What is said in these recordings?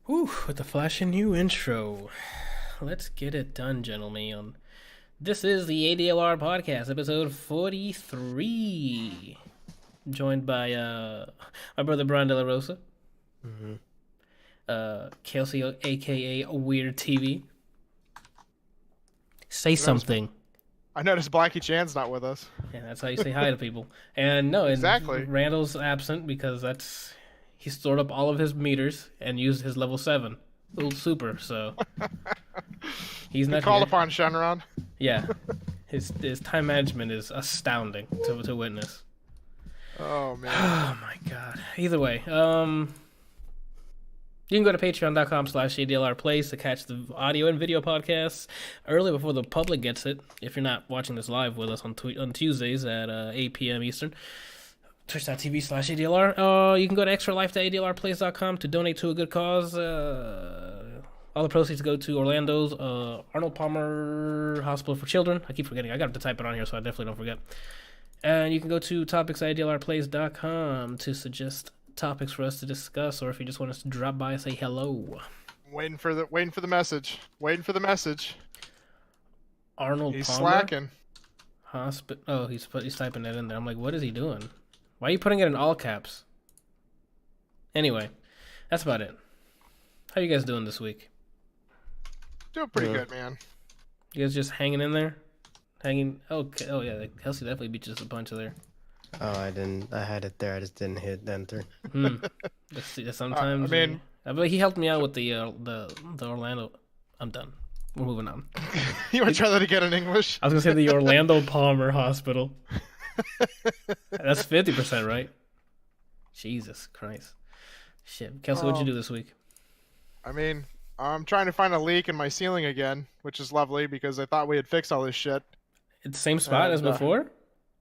Whew, with the flashing new intro. Let's get it done, gentlemen. This is the ADLR Podcast, episode 43. Joined by my brother Brian De La Rosa. Mm-hmm. Kelsey, aka Weird TV. Say I something. I noticed Blackie Chan's not with us. Yeah, that's how you say hi to people. And no, Exactly. Randall's absent because he stored up all of his meters and used his level 7. Little super, so he's not Called here. upon Shenron. Yeah, his time management is astounding to witness. Oh man. Oh my god. Either way, you can go to patreon.com/ADLRplays to catch the audio and video podcasts early before the public gets it. If you're not watching this live with us on Tuesdays at 8 p.m. Eastern, twitch.tv/ADLR. You can go to extralife.adlrplays.com to donate to a good cause. All the proceeds go to Orlando's Arnold Palmer Hospital for Children. I keep forgetting. I got to type it on here, so I definitely don't forget. And you can go to topics@adlrplays.com to suggest topics for us to discuss, or if you just want us to drop by and say hello. Waiting for the message. Waiting for the message. Arnold He's Palmer slacking. Hospital. Oh, he's typing that in there. I'm like, what is he doing? Why are you putting it in all caps? Anyway, that's about it. How you guys doing this week? Doing pretty good, man. You guys just hanging in there? Hanging? Okay. Oh yeah, Kelsey definitely beat just a bunch of there. Oh, I didn't. I had it there. I just didn't hit enter. Sometimes. I mean, he helped me out with the Orlando. I'm done. We're moving on. You want to try that again in English? I was gonna say the Orlando Palmer Hospital. That's 50%, right? Jesus Christ. Shit, Kelsey, what'd you do this week? I mean, I'm trying to find a leak in my ceiling again, which is lovely because I thought we had fixed all this shit. It's the same spot as before?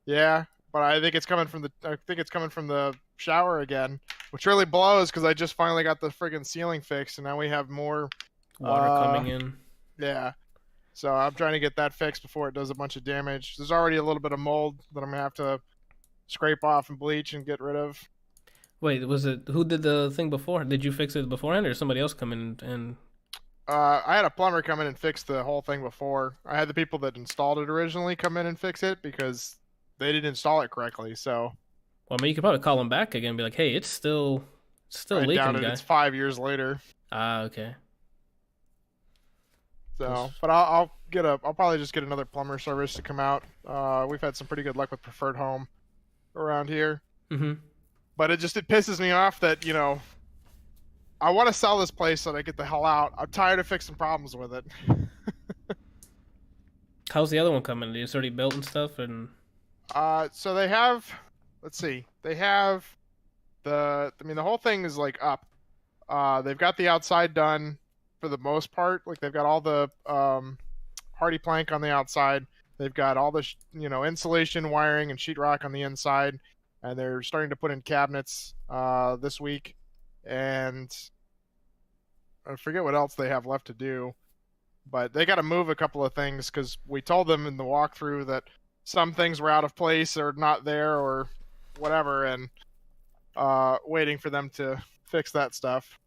Yeah, but I think it's coming from the shower again, which really blows because I just finally got the friggin' ceiling fixed, and now we have more Water coming in. Yeah. So I'm trying to get that fixed before it does a bunch of damage. There's already a little bit of mold that I'm gonna have to scrape off and bleach and get rid of. Wait, who did the thing before? Did you fix it beforehand, or somebody else come in and? I had a plumber come in and fix the whole thing before. I had the people that installed it originally come in and fix it because they didn't install it correctly. So. Well, I mean, you could probably call them back again and be like, "Hey, it's still I leaking, doubt it. guy." It's 5 years later. Ah, okay. So, but I'll probably just get another plumber service to come out. We've had some pretty good luck with Preferred Home around here. Mm-hmm. But it pisses me off that, I want to sell this place so that I get the hell out. I'm tired of fixing problems with it. How's the other one coming? It's already built and stuff, and So they have, let's see, they have the whole thing is like up. They've got the outside done for the most part. Like they've got all the hardy plank on the outside. They've got all the insulation, wiring, and sheetrock on the inside, and they're starting to put in cabinets this week. And I forget what else they have left to do, but they got to move a couple of things because we told them in the walkthrough that some things were out of place or not there or whatever, and waiting for them to fix that stuff.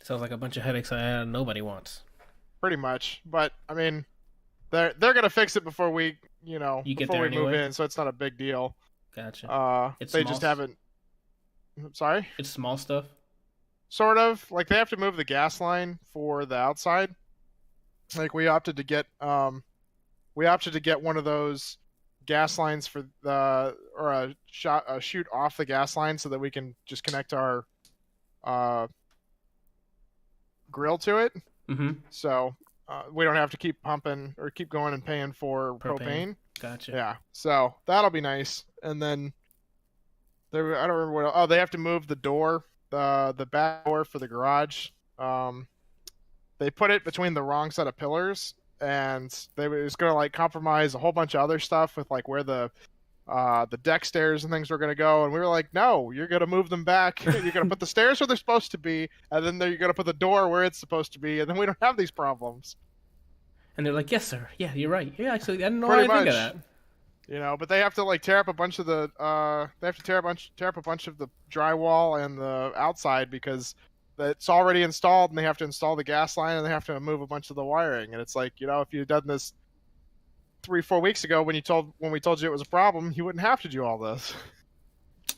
sounds like a bunch of headaches nobody wants. Pretty much, but I mean, they're gonna fix it before we You get before there we move anyway? in, so it's not a big deal. Gotcha. It's They small just haven't. Sorry. It's small stuff. Sort of. Like they have to move the gas line for the outside. Like we opted to get one of those gas lines for a shoot off the gas line so that we can just connect our grill to it. Mm-hmm. So we don't have to keep pumping or keep going and paying for propane. Gotcha. Yeah. So that'll be nice. And then I don't remember what else. Oh, they have to move the door, the back door for the garage. They put it between the wrong set of pillars, and it was going to like compromise a whole bunch of other stuff with like where the deck stairs and things were going to go. And we were like, no, you're going to move them back. You're going to put the stairs where they're supposed to be, and then you're going to put the door where it's supposed to be, and then we don't have these problems. And they're like, "Yes, sir. Yeah, you're right. Yeah, actually, I didn't know Pretty why I think much. of that." But they have to like tear up a bunch of the they have to tear up a bunch of the drywall and the outside because it's already installed, and they have to install the gas line, and they have to move a bunch of the wiring. And it's like, if you'd done this 3-4 weeks ago when we told you it was a problem, you wouldn't have to do all this.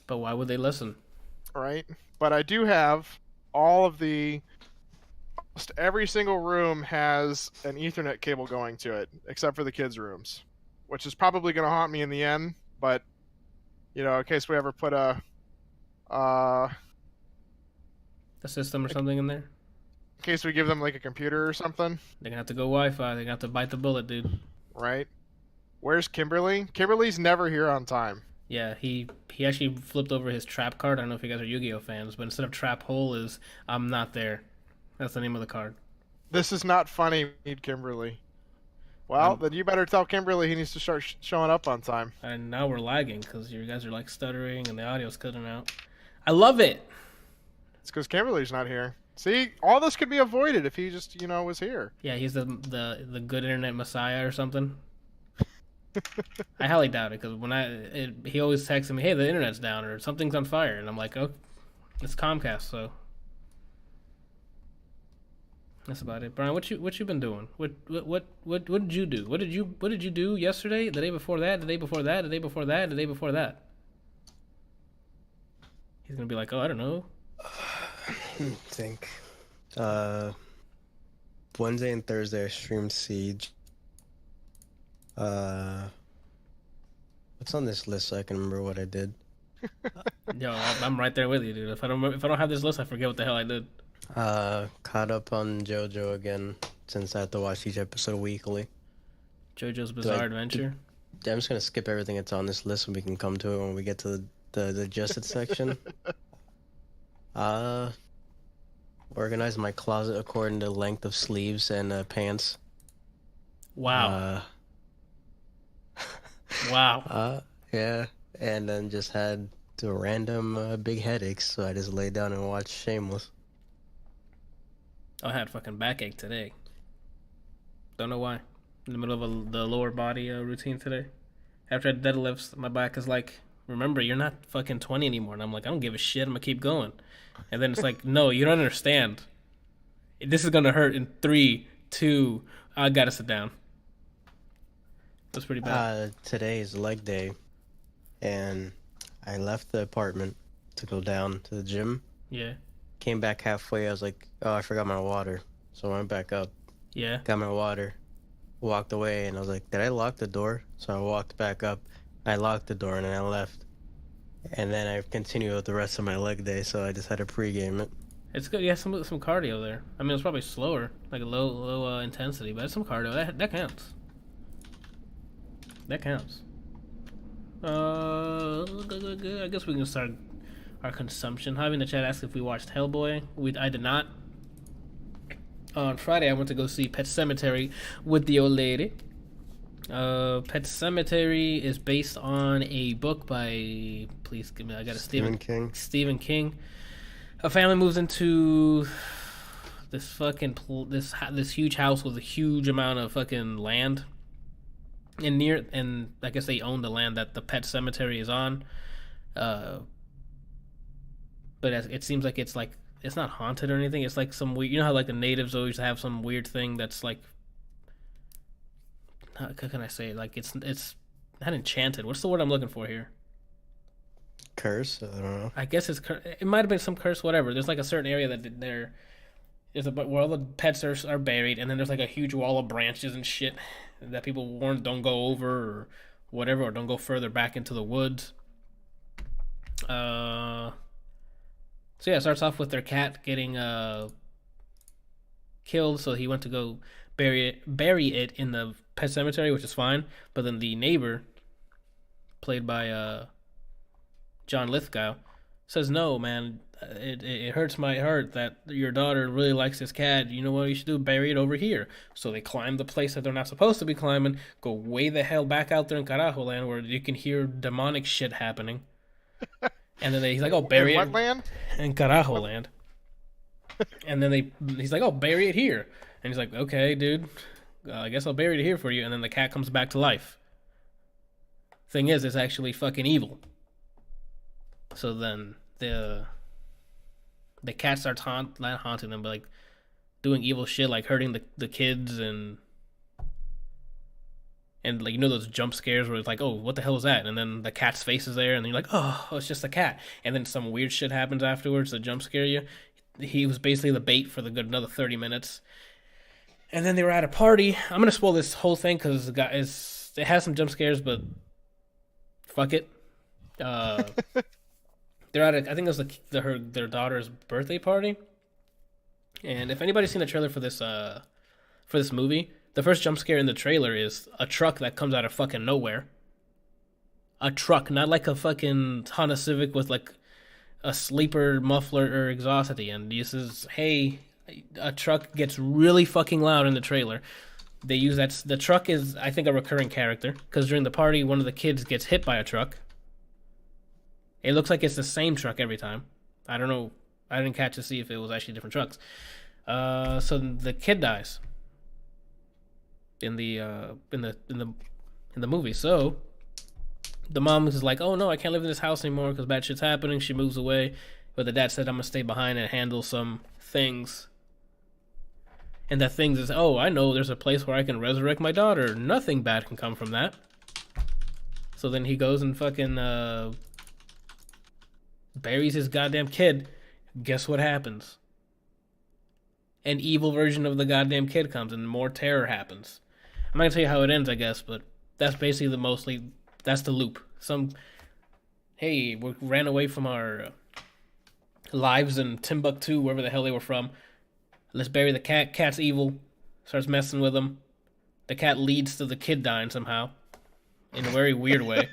But why would they listen? Right? But I do have all of almost every single room has an Ethernet cable going to it, except for the kids' rooms, which is probably going to haunt me in the end. But in case we ever put a system or something in there. In case we give them like a computer or something, They're gonna have to go Wi-Fi. They're gonna have to bite the bullet, dude. Right? Where's Kimberly? Kimberly's never here on time. Yeah, he actually flipped over his trap card. I don't know if you guys are Yu-Gi-Oh fans, but instead of trap hole is I'm not there. That's the name of the card. This is not funny. We need Kimberly. Well, then you better tell Kimberly he needs to start showing up on time. And now we're lagging because you guys are like stuttering and the audio's cutting out. I love it. It's because Kimberly's not here. See, all this could be avoided if he just, was here. Yeah, he's the good internet messiah or something. I highly doubt it because he always texts me, "Hey, the internet's down" or "Something's on fire," and I'm like, "Oh, it's Comcast." So that's about it. Brian, what you been doing? What did you do? What did you do yesterday? The day before that? The day before that? The day before that? The day before that? He's gonna be like, "Oh, I don't know." Think. Wednesday and Thursday I streamed Siege. What's on this list so I can remember what I did? Yo, I'm right there with you, dude. If I don't have this list, I forget what the hell I did. Caught up on JoJo again since I have to watch each episode weekly. JoJo's Bizarre Adventure. I'm just gonna skip everything that's on this list and we can come to it when we get to the adjusted section. Organize my closet according to length of sleeves and pants. Wow. Wow. Yeah, and then just had the random big headaches, so I just laid down and watched Shameless. I had fucking backache today. Don't know why. In the middle of the lower body routine today. After I deadlifts, my back is like, remember, you're not fucking 20 anymore. And I'm like, I don't give a shit. I'm going to keep going. And then it's like, no, you don't understand. This is going to hurt in 3, 2, I got to sit down. That's pretty bad. Today is leg day, and I left the apartment to go down to the gym. Yeah. Came back halfway, I was like, oh, I forgot my water. So I went back up. Yeah. Got my water. Walked away, and I was like, did I lock the door? So I walked back up. I locked the door, and then I left. And then I continued with the rest of my leg day, so I just had to pregame it. It's good. Yeah, some cardio there. I mean, it's probably slower, like a low intensity, but it's some cardio. That counts. That counts. I guess we can start our consumption. Javi in the chat asked if we watched Hellboy. I did not. On Friday, I went to go see Pet Sematary with the old lady. Pet Sematary is based on a book by, please give me, I got a Stephen King. A family moves into this fucking this huge house with a huge amount of fucking land. And I guess they own the land that the Pet Cemetery is on. But it seems like it's not haunted or anything. It's like some weird, how like the natives always have some weird thing that's like, how can I say it? Like it's not enchanted. What's the word I'm looking for here? Curse? I don't know. I guess it might have been some curse, whatever. There's like a certain area that where all the pets are buried, and then there's like a huge wall of branches and shit that people warn don't go over or whatever, or don't go further back into the woods. So yeah, it starts off with their cat getting killed, so he went to go bury it in the pet cemetery, which is fine. But then the neighbor, played by John Lithgow, says, "No, man, it hurts my heart that your daughter really likes this cat. You know what you should do? Bury it over here." So they climb the place that they're not supposed to be climbing, go way the hell back out there in Carajo land where you can hear demonic shit happening. And then he's like, "Oh, bury it." What land? In Carajo land. And then he's like, "Oh, bury it here." And he's like, "Okay, dude, I guess I'll bury it here for you." And then the cat comes back to life. Thing is, it's actually fucking evil. So then the cat starts not haunting them, but like doing evil shit, like hurting the kids and like, you know, those jump scares where it's like, oh, what the hell is that? And then the cat's face is there, and you're like, oh, it's just a cat. And then some weird shit happens afterwards to jump scare you. He was basically the bait for the good another 30 minutes. And then they were at a party. I'm gonna spoil this whole thing because it has some jump scares, but fuck it. They're at I think it was their daughter's birthday party. And if anybody's seen the trailer for this movie, the first jump scare in the trailer is a truck that comes out of fucking nowhere. A truck, not like a fucking Honda Civic with like a sleeper muffler or exhaust at the end. This is, hey, a truck gets really fucking loud in the trailer. They use that. The truck is, I think, a recurring character because during the party, one of the kids gets hit by a truck. It looks like it's the same truck every time. I don't know. I didn't catch to see if it was actually different trucks. So the kid dies in the movie. So the mom is like, "Oh no, I can't live in this house anymore because bad shit's happening." She moves away, but the dad said, "I'm gonna stay behind and handle some things." And that thing is, "Oh, I know. There's a place where I can resurrect my daughter. Nothing bad can come from that." So then he goes and fucking buries his goddamn kid. Guess what happens? An evil version of the goddamn kid comes and more terror happens. I'm not gonna tell you how it ends, I guess, but that's basically that's the loop. Hey, we ran away from our lives in Timbuktu, wherever the hell they were from. Let's bury the cat. Cat's evil. Starts messing with him. The cat leads to the kid dying somehow. In a very weird way.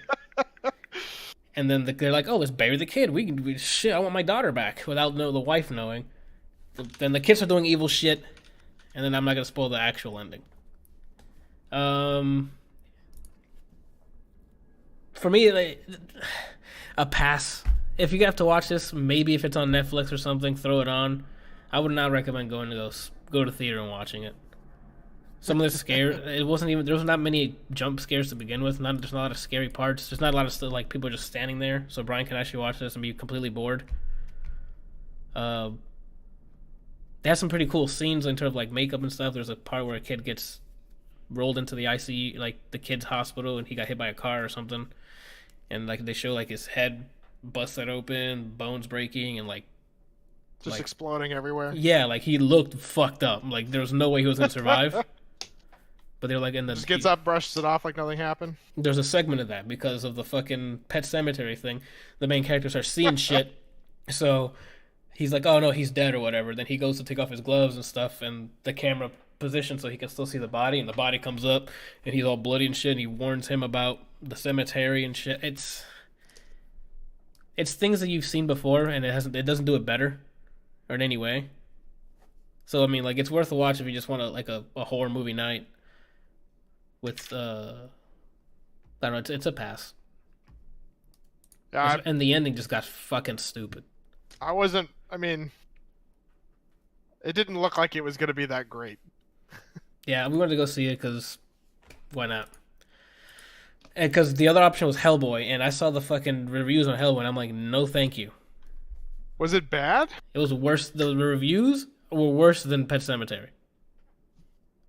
And then they're like, oh, let's bury the kid. Shit, I want my daughter back. Without the wife knowing. Then the kids are doing evil shit. And then I'm not going to spoil the actual ending. For me, a pass. If you have to watch this, maybe if it's on Netflix or something, throw it on. I would not recommend going to go to theater and watching it. Some of the scare, there was not many jump scares to begin with. There's not a lot of scary parts. There's not a lot of stuff like people just standing there, so Brian can actually watch this and be completely bored. They have some pretty cool scenes in terms of like makeup and stuff. There's a part where a kid gets rolled into the ICU, like the kid's hospital, and he got hit by a car or something. And like they show like his head busted open, bones breaking, and like just exploding everywhere. Yeah, like he looked fucked up. Like there was no way he was gonna survive. But they're like in the just gets up, brushes it off like nothing happened. There's a segment of that because of the fucking Pet Sematary thing. The main characters are seeing shit, so he's like, "Oh no, he's dead" or whatever. Then he goes to take off his gloves and stuff, and the camera position so he can still see the body, and the body comes up, and he's all bloody and shit. And he warns him about the cemetery and shit. It's things that you've seen before, and it doesn't do it better or in any way. So I mean, like it's worth a watch if you just want a horror movie night. With I don't know, it's a pass. Yeah, and the ending just got fucking stupid. I mean, it didn't look like it was going to be that great. Yeah, we wanted to go see it because why not? And because the other option was Hellboy, and I saw the fucking reviews on Hellboy, and I'm like, no, thank you. Was it bad? It was worse. The reviews were worse than Pet Sematary.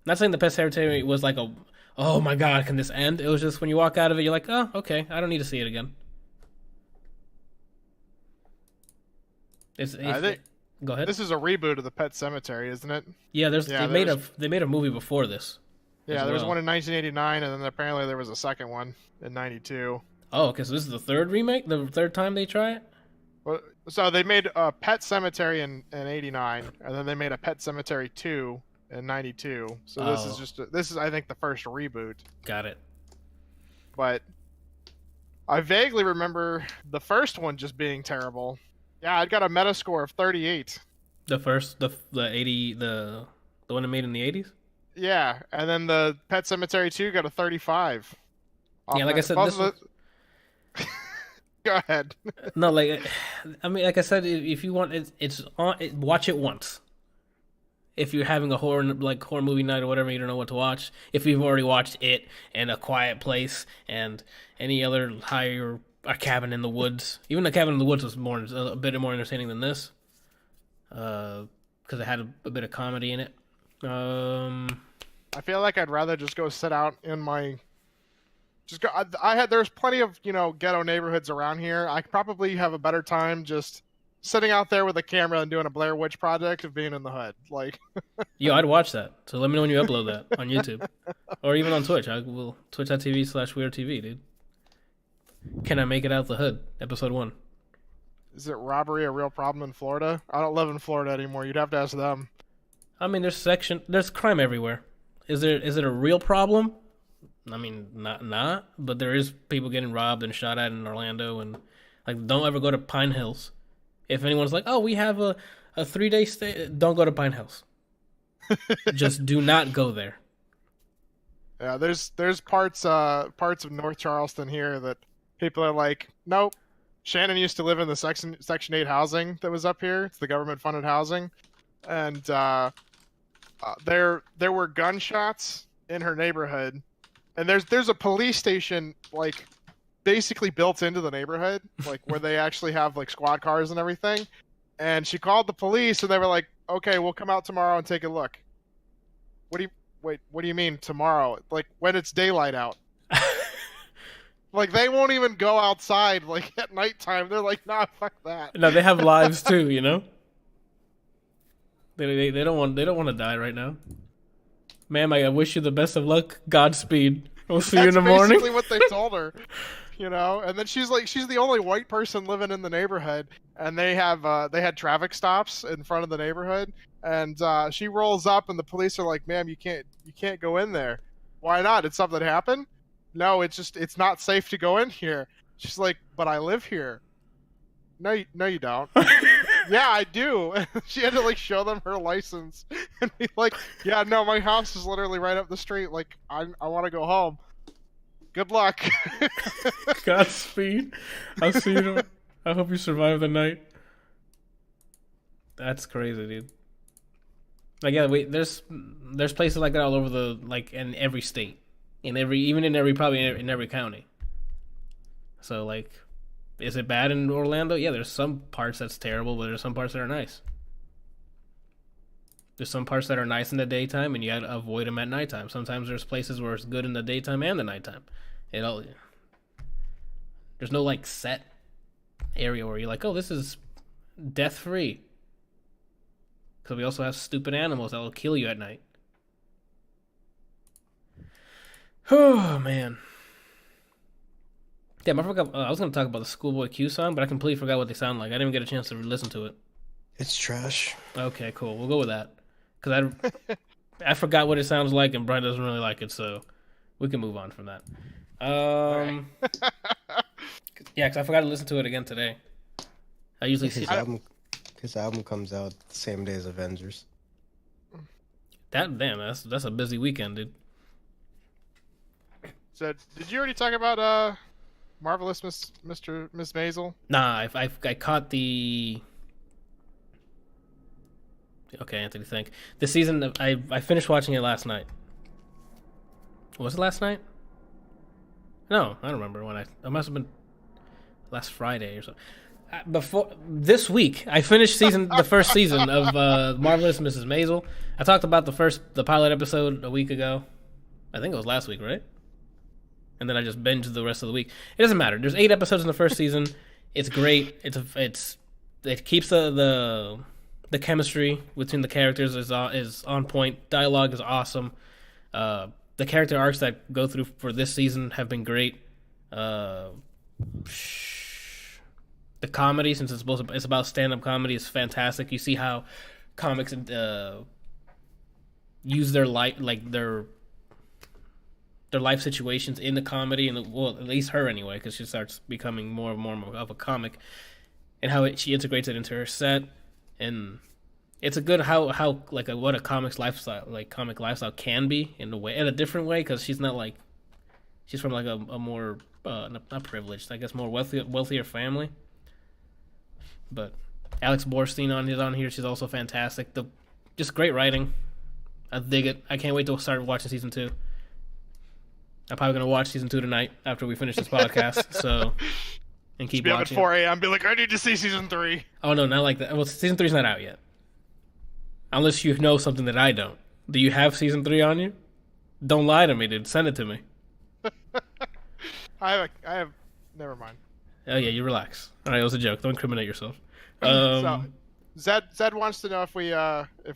Not saying the Pet Sematary was like oh my god, can this end? It was just when you walk out of it, you're like, oh, okay, I don't need to see it again. I think. Go ahead. This is a reboot of the Pet Cemetery, isn't it? Yeah, they made a movie before this. Yeah, there was one in 1989, and then apparently there was a second one in 92. Oh, okay, so this is the third remake, the third time they try it. Well, so they made a Pet Cemetery in 89, and then they made a Pet Cemetery 2 in 92. So this is I think the first reboot. Got it. But I vaguely remember the first one just being terrible. Yeah, it got a Metascore of 38. The first, the 80, the one that made in the 80s. Yeah, and then the Pet Sematary 2 got a 35. Yeah, like I said, this was... Go ahead. No, like I mean, like I said, if you want, it's on. Watch it once. if you're having a horror movie night or whatever, you don't know what to watch. If you've already watched It and A Quiet Place and any other higher A Cabin in the Woods, even A Cabin in the Woods was a bit more entertaining than this, because it had a bit of comedy in it. I feel like I'd rather just go sit out in my. Just go. There's plenty of ghetto neighborhoods around here. I could probably have a better time just sitting out there with a camera and doing a Blair Witch Project of being in the hood. Like, yo, I'd watch that. So let me know when you upload that on YouTube or even on Twitch. I will twitch.tv/weirdtv, dude. Can I make it out the hood? Episode 1. Is it robbery a real problem in Florida? I don't live in Florida anymore. You'd have to ask them. I mean, there's crime everywhere. Is it a real problem? I mean, not, but there is people getting robbed and shot at in Orlando, and like, don't ever go to Pine Hills. If anyone's like, oh, we have a 3-day stay, don't go to Pine Hills. Just do not go there. Yeah, there's parts of North Charleston here that people are like, nope. Shannon used to live in the Section 8 housing that was up here. It's the government funded housing, and there were gunshots in her neighborhood, and there's a police station like basically built into the neighborhood, like where they actually have like squad cars and everything. And she called the police, and they were like, "Okay, we'll come out tomorrow and take a look." What do you mean tomorrow? Like, when it's daylight out? Like, they won't even go outside like at nighttime. They're like, "Nah, fuck that." No, they have lives too, you know. They don't want to die right now. Ma'am, I wish you the best of luck. Godspeed. We'll see you in the morning. That's basically what they told her, And then she's the only white person living in the neighborhood, and they had traffic stops in front of the neighborhood, and she rolls up, and the police are like, "Ma'am, you can't go in there." "Why not? Did something happen?" "No, it's not safe to go in here." She's like, "But I live here." No, you don't." "Yeah, I do." She had to like show them her license and be like, "Yeah, no, my house is literally right up the street. Like, I want to go home. Good luck." Godspeed. I'll see you. I hope you survive the night. That's crazy, dude. Like, yeah, there's places like that all over in every state, probably in every county. So like, is it bad in Orlando? Yeah, there's some parts that's terrible, but there's some parts that are nice. There's some parts that are nice in the daytime, and you gotta avoid them at nighttime. Sometimes there's places where it's good in the daytime and the nighttime. There's no like set area where you're like, oh, this is death free. Because we also have stupid animals that will kill you at night. Oh man. Damn, I forgot. I was going to talk about the Schoolboy Q song, but I completely forgot what they sound like. I didn't even get a chance to listen to it. It's trash. Okay, cool. We'll go with that. Because I forgot what it sounds like, and Brian doesn't really like it, so we can move on from that. Yeah, because I forgot to listen to it again today. I usually see his album comes out the same day as Avengers. That's a busy weekend, dude. So, did you already talk about Marvelous Miss Maisel? Nah, I caught the. Okay, Anthony, think. The season I finished watching it last night. Was it last night? No, I don't remember when it must have been last Friday or so. Before this week, I finished the first season of Marvelous Mrs. Maisel. I talked about the pilot episode a week ago. I think it was last week, right? And then I just binged the rest of the week. It doesn't matter. There's 8 episodes in the first season. It's great. It keeps the chemistry between the characters is on point. Dialogue is awesome. The character arcs that go through for this season have been great. The comedy, since it's about stand-up comedy, is fantastic. You see how comics use their life situations in the comedy, and well, at least her anyway, because she starts becoming more and more of a comic, and how she integrates it into her set, and it's a good what a comic lifestyle can be in a different way, because she's from like a more not privileged, I guess more wealthier family. But Alex Borstein is on here. She's also fantastic. Just great writing. I dig it. I can't wait to start watching season 2. I'm probably gonna watch season 2 tonight after we finish this podcast. So, and keep Be up at watching. 4 a.m. Be like, I need to see season 3. Oh no, not like that. Well, season 3's not out yet. Unless you know something that I don't. Do you have season 3 on you? Don't lie to me, dude. Send it to me. I have. Never mind. Oh yeah, you relax. All right, it was a joke. Don't incriminate yourself. So, Zed wants to know if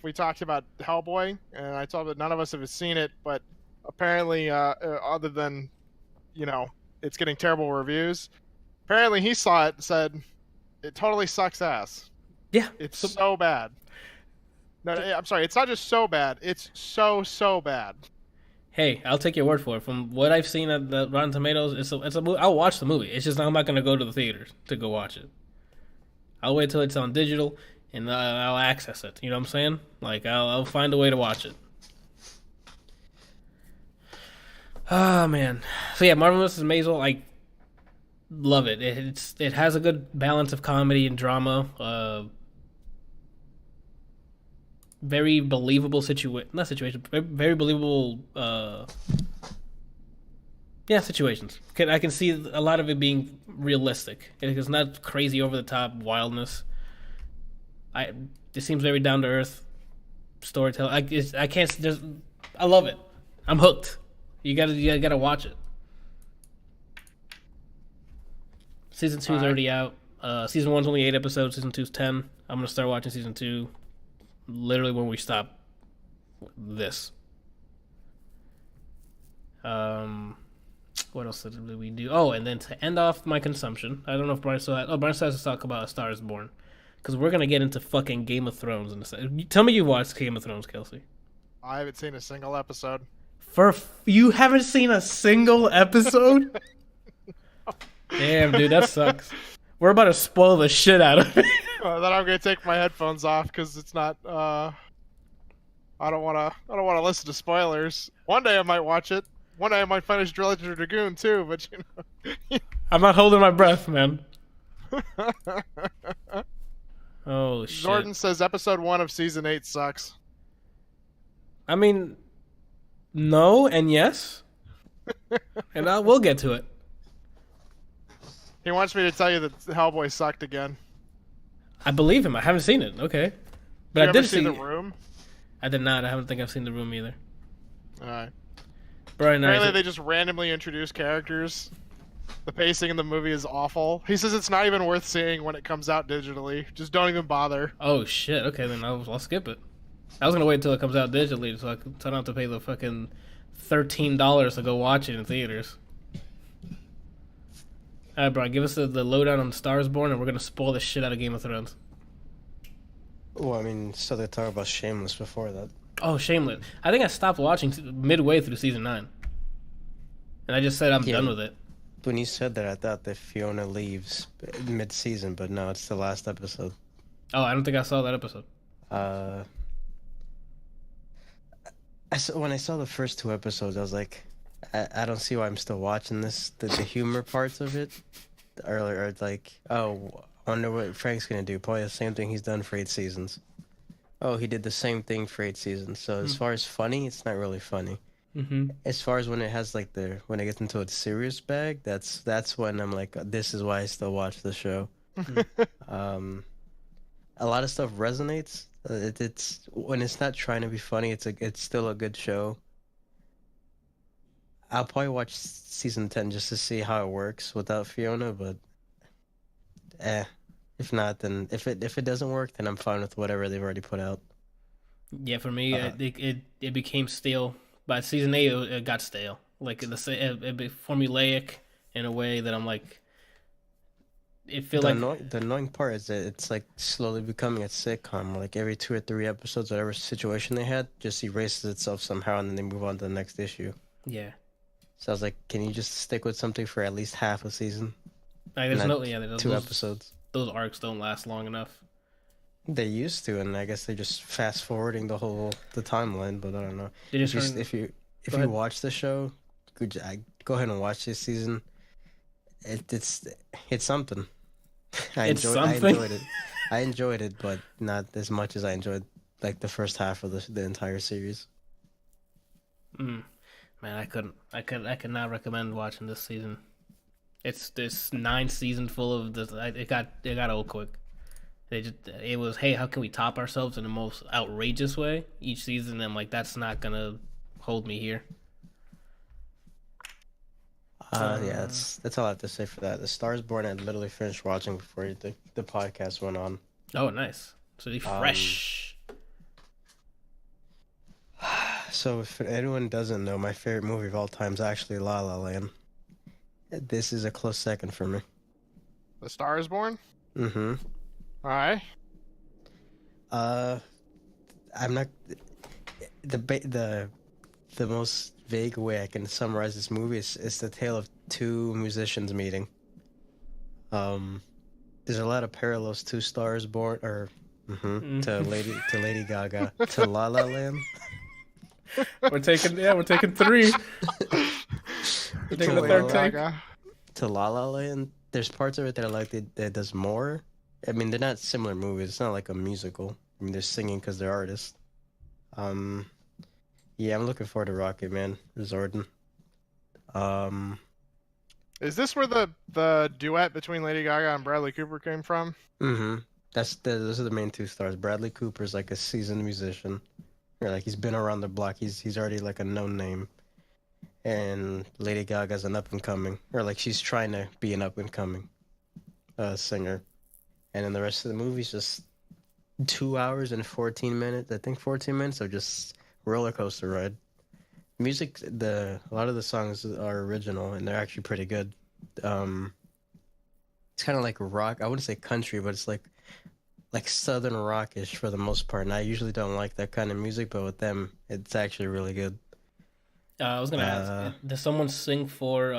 we talked about Hellboy, and I told him that none of us have seen it, but apparently, other than, it's getting terrible reviews. Apparently, he saw it and said it totally sucks ass. Yeah, it's so bad. No, I'm sorry. It's not just so bad. It's so bad. Hey, I'll take your word for it. From what I've seen at the Rotten Tomatoes, it's a movie. I'll watch the movie. It's just I'm not gonna go to the theaters to go watch it. I'll wait till it's on digital and I'll access it. You know what I'm saying? Like I'll find a way to watch it. Oh man. So yeah, Marvel vs. Maisel, I love it. It has a good balance of comedy and drama. Very believable very believable situations. I can see a lot of it being realistic. It's not crazy over the top wildness. It seems very down to earth storytelling. I love it. I'm hooked. You gotta watch it. Season 2 is already out. Season 1's only 8 episodes. Season 2's 10. I'm gonna start watching season 2 literally when we stop this. What else did we do? Oh, and then to end off my consumption, I don't know if Brian still has... Oh, Brian still has to talk about A Star Is Born. Because we're going to get into fucking Game of Thrones in a second. Tell me you watched Game of Thrones, Kelsey. I haven't seen a single episode. You haven't seen a single episode? Damn, dude, that sucks. We're about to spoil the shit out of it. Then I'm gonna take my headphones off because it's not. I don't wanna listen to spoilers. One day I might watch it. One day I might finish Legend of Dragoon too. But I'm not holding my breath, man. Oh shit. Jordan says episode 1 of season 8 sucks. I mean, no and yes, and we'll get to it. He wants me to tell you that Hellboy sucked again. I believe him. I haven't seen it. Okay, but I did see The Room. I did not. I don't think I've seen The Room either. All right. Brian, apparently they just randomly introduce characters. The pacing in the movie is awful. He says it's not even worth seeing when it comes out digitally. Just don't even bother. Oh shit. Okay, then I'll skip it. I was gonna wait until it comes out digitally so I don't have to pay the fucking $13 to go watch it in theaters. All right, Brian, give us the lowdown on Star Is Born, and we're gonna spoil the shit out of Game of Thrones. Well, I mean, so they talk about Shameless before that. Oh, Shameless! I think I stopped watching midway through season 9, and I just said I'm done with it. When you said that, I thought that Fiona leaves mid-season, but no, it's the last episode. Oh, I don't think I saw that episode. When I saw the first 2 episodes, I was like, I don't see why I'm still watching this. The humor parts of it are like, oh, I wonder what Frank's gonna do. Probably the same thing he's done for 8 seasons. Oh, he did the same thing for 8 seasons. So as far as funny, it's not really funny. Mm-hmm. As far as when it has like when it gets into its serious bag, that's when I'm like, this is why I still watch the show. A lot of stuff resonates. It's when it's not trying to be funny, it's still a good show. I'll probably watch season 10 just to see how it works without Fiona, but if not, then if it doesn't work, then I'm fine with whatever they've already put out. Yeah, for me, it became stale. By season 8, it got stale. Like it formulaic in a way that I'm like, it feels like the annoying part is that it's like slowly becoming a sitcom. Like every 2 or 3 episodes, whatever situation they had just erases itself somehow, and then they move on to the next issue. Yeah. So I was like, can you just stick with something for at least half a season? Like, there's 2 episodes. Those arcs don't last long enough. They used to, and I guess they're just fast forwarding the timeline. But I don't know. If you watch the show, go ahead and watch this season. It's something. I enjoyed it. I enjoyed it, but not as much as I enjoyed like the first half of the entire series. Man, I could not recommend watching this season. It's this 9 season full of this. It got old quick. It was, hey, how can we top ourselves in the most outrageous way each season? And like that's not gonna hold me here. Yeah, that's all I have to say for that. The Stars Born I literally finished watching before the podcast went on. Oh, nice. So they fresh. So if anyone doesn't know, my favorite movie of all time is actually La La Land. This is a close second for me. The Star is Born. Mm-hmm. All right. I'm not the most vague way I can summarize this movie is the tale of two musicians meeting. There's a lot of parallels to Stars Born to Lady Gaga to La La Land. We're taking 3. We're taking the third take. To La La Land, there's parts of it that I like that does more. I mean, they're not similar movies. It's not like a musical. I mean, they're singing because they're artists. Yeah, I'm looking forward to Rocket Man Resorting. Is this where the duet between Lady Gaga and Bradley Cooper came from? Mm-hmm. Those are the main two stars. Bradley Cooper's like a seasoned musician. Or like he's been around the block. He's already like a known name. And Lady Gaga's an up and coming, or like she's trying to be an up and coming singer. And then the rest of the movie's just 2 hours and 14 minutes. I think 14 minutes of just roller coaster ride. Music, a lot of the songs are original and they're actually pretty good. It's kind of like rock. I wouldn't say country, but it's like southern rockish for the most part. And I usually don't like that kind of music, but with them, it's actually really good. I was gonna ask, does someone sing for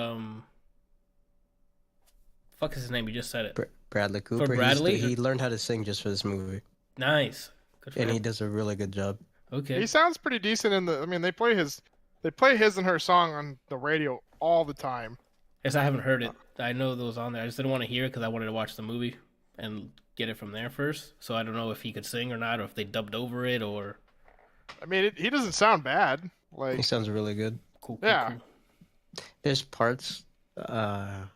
fuck is his name? You just said it. Bradley Cooper. For Bradley, he learned how to sing just for this movie. Nice. Good for him. He does a really good job. Okay. He sounds pretty decent in the. I mean, they play his and her song on the radio all the time. Yes, I haven't heard it. I know that was on there. I just didn't want to hear it because I wanted to watch the movie and get it from there first. So I don't know if he could sing or not, or if they dubbed over it, or. I mean, he doesn't sound bad. Like he sounds really good. Cool. Yeah. Cool. There's parts, or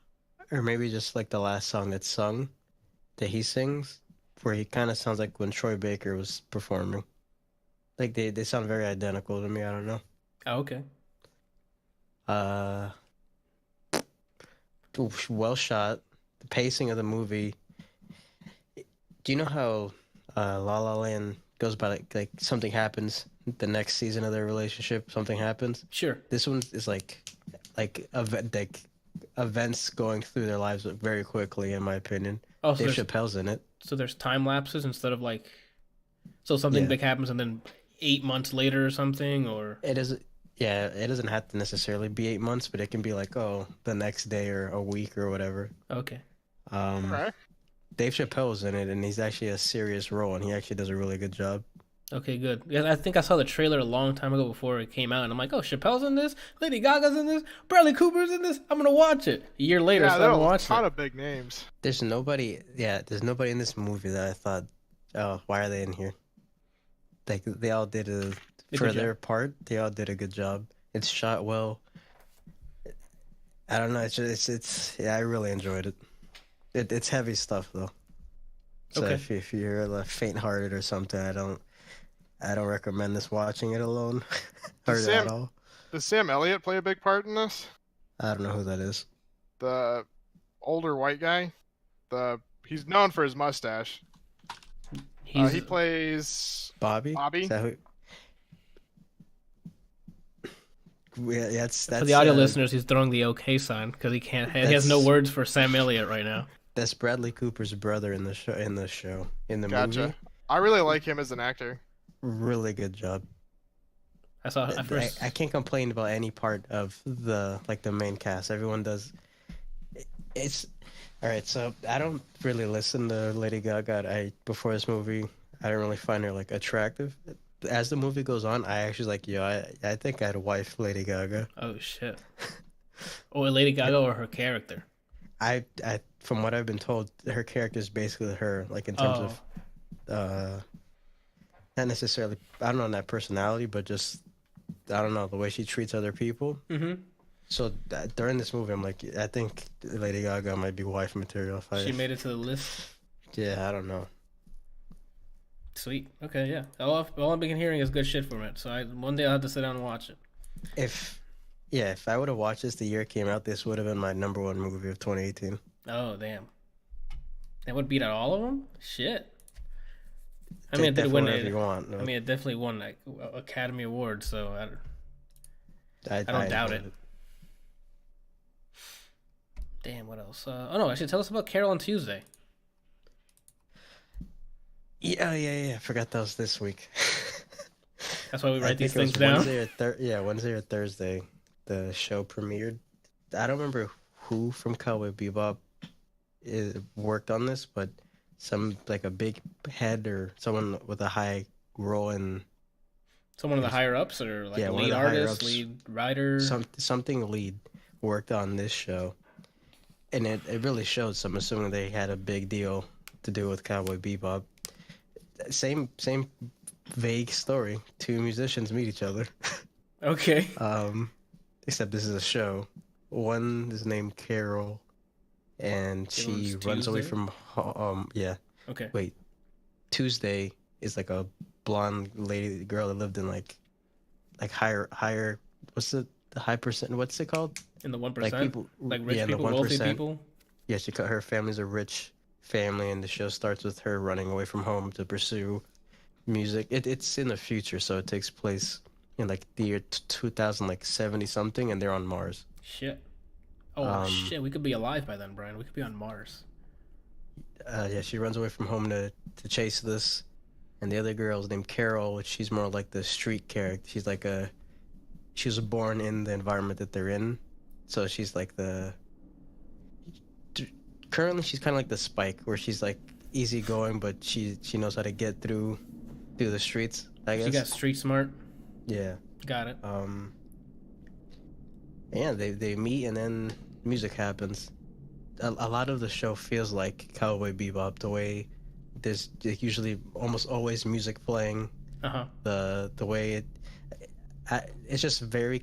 maybe just like the last song that's sung, that he sings, where he kind of sounds like when Troy Baker was performing. Like they sound very identical to me. I don't know. Oh, okay. Well shot. The pacing of the movie. Do you know how La La Land goes by like something happens the next season of their relationship? Something happens. Sure. This one is like events going through their lives very quickly, in my opinion. Oh, so Dave Chappelle's in it. So there's time lapses instead of like, so something big happens and then 8 months later or something, or it isn't. Yeah, it doesn't have to necessarily be 8 months, but it can be like the next day or a week or whatever. Okay. Okay. Dave Chappelle's in it, and he's actually a serious role, and he actually does a really good job. Okay, good. Yeah, I think I saw the trailer a long time ago before it came out, and I'm like, oh, Chappelle's in this, Lady Gaga's in this, Bradley Cooper's in this. I'm gonna watch it. A year later, Yeah, there I'm are a watching ton it. of big names. There's nobody in this movie that I thought, oh, why are they in here? Like they all did for their part. They all did a good job. It's shot well. I don't know. It's I really enjoyed it. It's heavy stuff though. So Okay. if you're faint-hearted or something, I don't recommend this watching it alone or at all. Does Sam Elliott play a big part in this? I don't know who that is. The older white guy. He's known for his mustache. He plays Bobby. Bobby? Is that who... Yeah, that's For the audio listeners, he's throwing the okay sign because he can't. He has no words for Sam Elliott right now. That's Bradley Cooper's brother in the show. In the Gotcha. movie. I really like him as an actor. Really good job. I can't complain about any part of the main cast. Everyone does. It's all right. So I don't really listen to Lady Gaga. Before this movie, I didn't really find her like attractive. As the movie goes on, I actually like, I think I'd wife Lady Gaga. Oh shit! Or Lady Gaga or her character? I from what I've been told, her character is basically her, like in terms of not necessarily, I don't know, that personality, but just, I don't know, the way she treats other people. Mm-hmm. So during this movie, I'm like, I think Lady Gaga might be wife material. She made it to the list. Yeah, I don't know. Sweet. Okay, yeah. All I've been hearing is good shit from it. So one day I'll have to sit down and watch it. If I would have watched this the year it came out, this would have been my number one movie of 2018. Oh, damn. That would beat out all of them? Shit. I Take mean, it that did for win whatever you want. I mean, it definitely won like Academy Award, so I don't doubt enjoyed it. Damn, what else? Oh no, actually, tell us about Carol on Tuesday. Yeah. I forgot that was this week. That's why we write these think it was things down. Wednesday or Thursday, the show premiered. I don't remember who from Cowboy Bebop worked on this, but some like a big head or someone with a high role in Someone of the higher ups or like Yeah, a one of lead the higher artist, ups. lead writer. something lead worked on this show, and it really showed. So I'm assuming they had a big deal to do with Cowboy Bebop. Same vague story. Two musicians meet each other. Okay. Except this is a show. One is named Carol, and The other she one's runs away Tuesday? from yeah. Okay. Wait, Tuesday is like a blonde girl that lived in like higher. What's the high percent? What's it called? In the 1%? Like people, Like rich yeah, in the people, wealthy 1%. people? Yeah, her family's a rich family, and the show starts with her running away from home to pursue music. It's in the future, so it takes place in like the year 2000, like 70 something, and they're on Mars. Shit. Oh, shit. We could be alive by then, Brian. We could be on Mars. Yeah, she runs away from home to chase this, and the other girl's named Carol, which she's more like the street character. She was born in the environment that they're in, so she's like currently she's kind of like the Spike, where she's like easygoing, but she knows how to get through the streets, I guess. She got street smart. Yeah. Got it. Yeah, they meet, and then music happens. A lot of the show feels like Cowboy Bebop, the way there's usually almost always music playing. Uh-huh. The way it's just very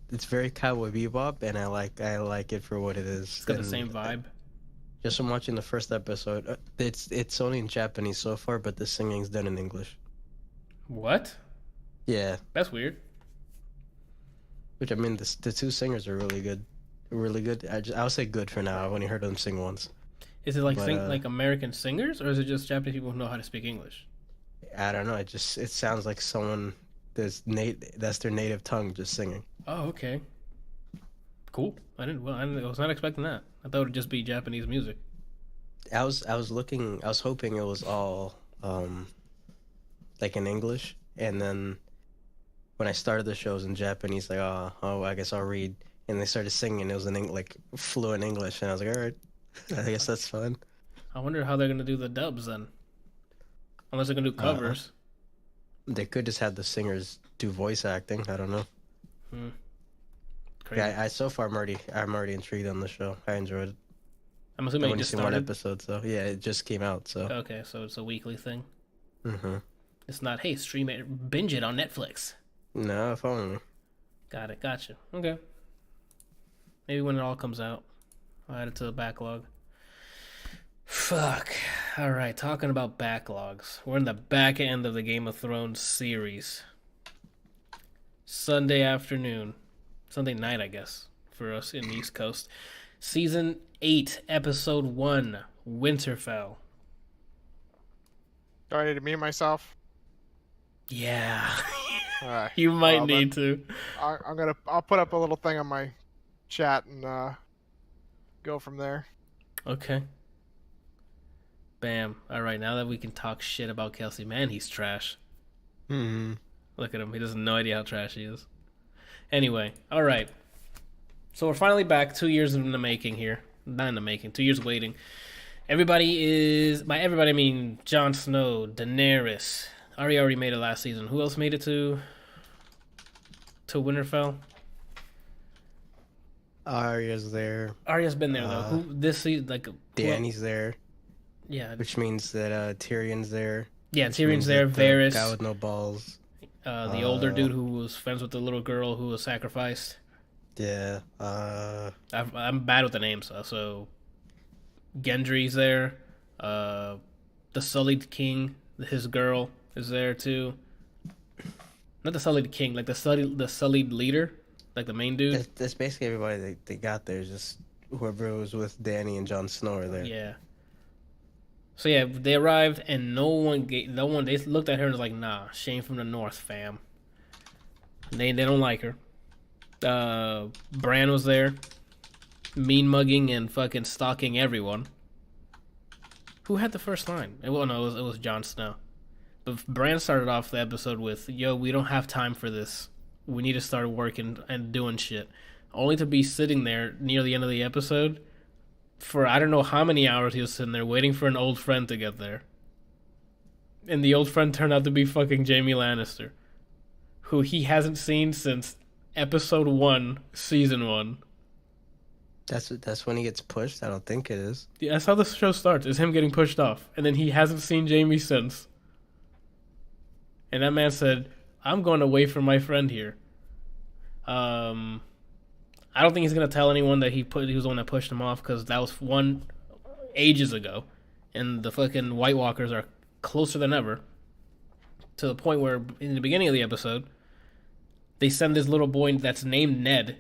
it's very Cowboy Bebop, and I like it for what it is. It's got the same vibe. Just from watching the first episode, it's only in Japanese so far, but the singing's done in English. What? Yeah, That's weird. which I mean, the two singers are really good, really good. I'll say good for now. I've only heard them sing once. Is it like But, like American singers, or is it just Japanese people who know how to speak English? I don't know. It sounds like someone that's their native tongue just singing. Oh, okay. Cool. I was not expecting that. I thought it would just be Japanese music. I was hoping it was all like in English, and then when I started the show it was in Japanese, like oh I guess I'll read, and they started singing. It was in like fluent English, and I was like, all right, I guess that's fun. I wonder how they're gonna do the dubs then. Unless they're gonna do covers. They could just have the singers do voice acting. I don't know. Crazy. Yeah, so far I'm already intrigued on the show. I enjoyed it. I'm I've assuming it only just seen one started. episode, so yeah, it just came out. So Okay, so it's a weekly thing. mm-hmm. It's not, hey, stream it, binge it on Netflix. No, if only. Got it, gotcha. Okay. Maybe when it all comes out, I'll add it to the backlog. Fuck. Alright, talking about backlogs. We're in the back end of the Game of Thrones series. Sunday night, I guess, for us in the East Coast. Season 8, Episode 1, Winterfell. Do I need to mute myself? Yeah. All right. You might Well, need to. I'll put up a little thing on my chat and go from there. Okay. Bam. Alright, now that we can talk shit about Kelsey, man, he's trash. Mm-hmm. Look at him. He doesn't no idea how trash he is. Anyway, alright. So we're finally back, 2 years in the making here. Not in the making, 2 years waiting. Everybody is, by everybody I mean Jon Snow, Daenerys. Arya already made it last season. Who else made it to Winterfell? Arya's there. Arya's been there though. Who this season? Like Dany's there, yeah, which means that Tyrion's there. Yeah, which Tyrion's means there. that the guy Varys, with no balls. the older dude who was friends with the little girl who was sacrificed. Yeah. I'm bad with the names, so Gendry's there. Uh, the Sullied King, his girl, is there too. Not the Sullied King, like the Sullied leader, like the main dude. That's basically everybody they got there. Just whoever was with Danny and Jon Snow are there. Yeah. So yeah, they arrived and no one. They looked at her and was like, "Nah, Shane from the North, fam." They don't like her. Bran was there, mean mugging and fucking stalking everyone. Who had the first line? Well, no, it was Jon Snow. But Bran started off the episode with, "Yo, we don't have time for this. We need to start working and doing shit." Only to be sitting there near the end of the episode for I don't know how many hours he was sitting there waiting for an old friend to get there. And the old friend turned out to be fucking Jaime Lannister, who he hasn't seen since episode 1, season 1. That's when he gets pushed. I don't think it is. Yeah, that's how the show starts, is him getting pushed off. And then he hasn't seen Jaime since. And that man said, "I'm going away from my friend here." I don't think he's going to tell anyone that he was the one that pushed him off, because that was ages ago. And the fucking White Walkers are closer than ever. To the point where, in the beginning of the episode, they send this little boy that's named Ned.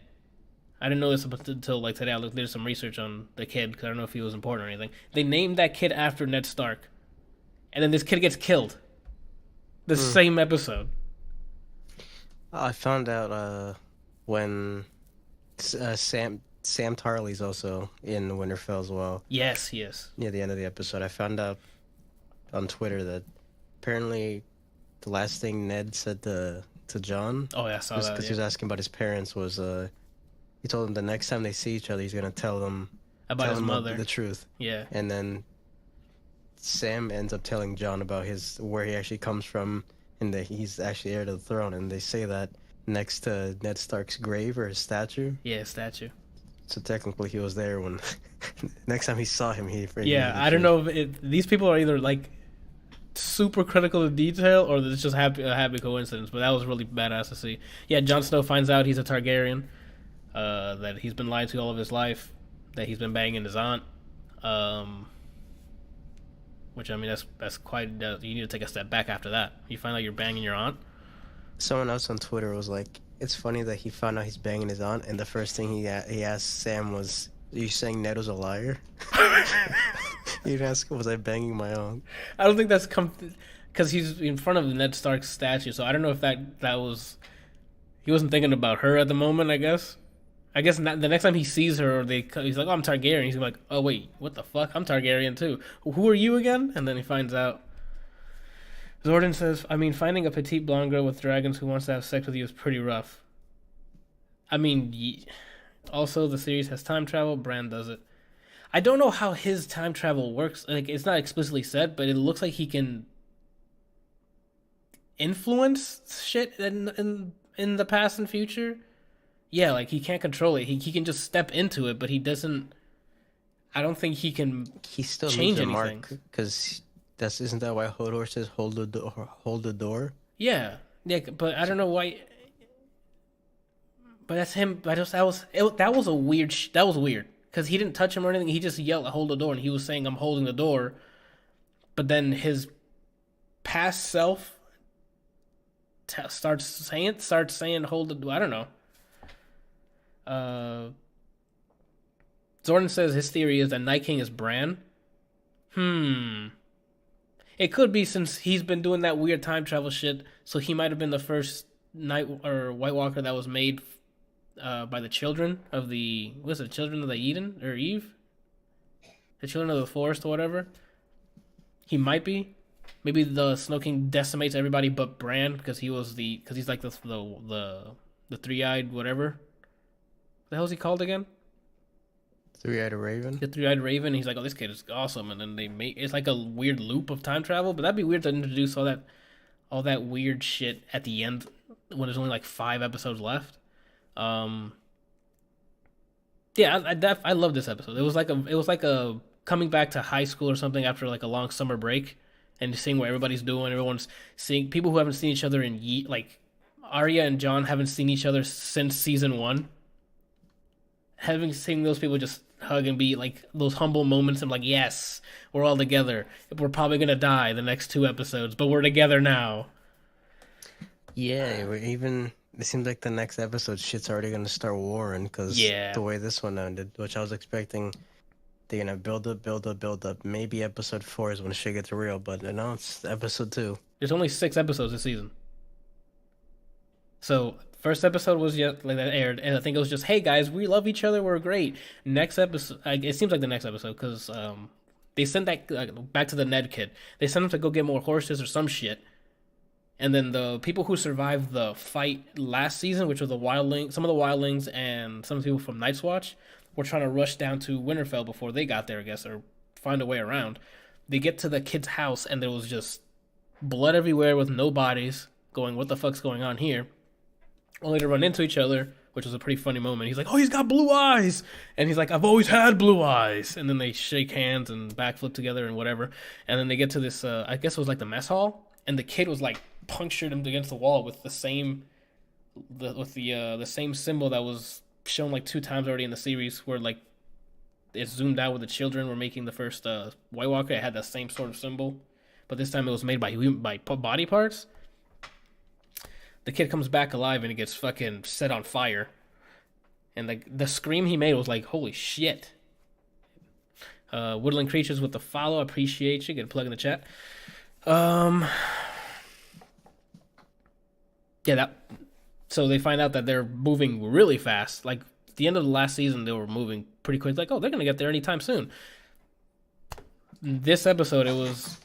I didn't know this until like today. I did some research on the kid because I don't know if he was important or anything. They named that kid after Ned Stark, and then this kid gets killed. The same episode. I found out when Sam Tarly's also in Winterfell as well. Yes, he is. Near the end of the episode, I found out on Twitter that apparently the last thing Ned said to Jon, Oh yeah, I saw that. because he was asking about his parents, was he told him the next time they see each other, he's gonna tell them About his mother. the truth. Yeah. And then Sam ends up telling Jon about where he actually comes from, and that he's actually heir to the throne. And they say that next to Ned Stark's grave or his statue. Yeah, statue. So technically, he was there when next time he saw him. Yeah, I don't know if these people are either like super critical of detail or it's just a happy coincidence. But that was really badass to see. Yeah, Jon Snow finds out he's a Targaryen. That he's been lied to all of his life. That he's been banging his aunt. Which, I mean, that's quite... you need to take a step back after that. You find out you're banging your aunt. Someone else on Twitter was like, it's funny that he found out he's banging his aunt, and the first thing he asked Sam was, "Are you saying Ned was a liar?" He'd ask, "Was I banging my aunt?" I don't think that's because he's in front of Ned Stark's statue, so I don't know if that was... He wasn't thinking about her at the moment, I guess. I guess the next time he sees her, he's like, "Oh, I'm Targaryen." He's like, "Oh, wait, what the fuck? I'm Targaryen, too. Who are you again?" And then he finds out. Zordon says, "I mean, finding a petite blonde girl with dragons who wants to have sex with you is pretty rough." I mean, also, the series has time travel. Bran does it. I don't know how his time travel works. Like, it's not explicitly said, but it looks like he can influence shit in the past and future. Yeah, like he can't control it. He can just step into it, but he doesn't. I don't think he can. He still change needs a anything. mark, because isn't that why Hodor says hold the door? Yeah, but I don't know why. But that's him. That was a weird. That was weird because he didn't touch him or anything. He just yelled, "Hold the door," and he was saying, "I'm holding the door." But then his past self starts saying, "Hold the door." I don't know. Zordon says his theory is that Night King is Bran. It could be, since he's been doing that weird time travel shit, so he might have been the first Night or White Walker that was made by the children of children of the Eden or Eve? The children of the forest or whatever. He might be. Maybe the Snow King decimates everybody but Bran because he's like the three-eyed whatever. What the hell is he called again? Three-eyed raven. The three-eyed raven. He's like, "Oh, this kid is awesome," and then it's like a weird loop of time travel. But that'd be weird to introduce all that weird shit at the end when there's only like 5 episodes left. Yeah, I love this episode. It was like a coming back to high school or something after like a long summer break, and just seeing what everybody's doing. Everyone's seeing people who haven't seen each other in like Arya and Jon haven't seen each other since season 1. Having seen those people just hug and be like those humble moments, I'm like, yes, we're all together. We're probably gonna die the next 2 episodes, but we're together now. Yeah, even it seems like the next episode shit's already gonna start warring because the way this one ended, which I was expecting, they're gonna build up. Maybe episode 4 is when shit gets real, but no, it's episode 2. There's only 6 episodes this season. So first episode was just like that aired, and I think it was just, hey guys, we love each other, we're great. Next episode, it seems like the next episode because they sent that back to the Ned kid. They sent him to go get more horses or some shit. And then the people who survived the fight last season, which were the wildlings, some of the wildlings and some people from Night's Watch, were trying to rush down to Winterfell before they got there, I guess, or find a way around. They get to the kid's house, and there was just blood everywhere with no bodies, going, what the fuck's going on here? Only to run into each other, which was a pretty funny moment. He's like, oh, he's got blue eyes! And he's like, I've always had blue eyes! And then they shake hands and backflip together and whatever. And then they get to this, I guess it was like the mess hall, and the kid was like, punctured him against the wall with the same symbol that was shown like 2 times already in the series, where like it zoomed out with the children were making the first White Walker. It had that same sort of symbol, but this time it was made by body parts. The kid comes back alive and he gets fucking set on fire, and like the scream he made was like, holy shit. Woodland Creatures with the follow, appreciate you. Get a plug in the chat. Yeah, so they find out that they're moving really fast. Like, at the end of the last season, they were moving pretty quick. Like, oh, they're going to get there anytime soon. This episode, it was...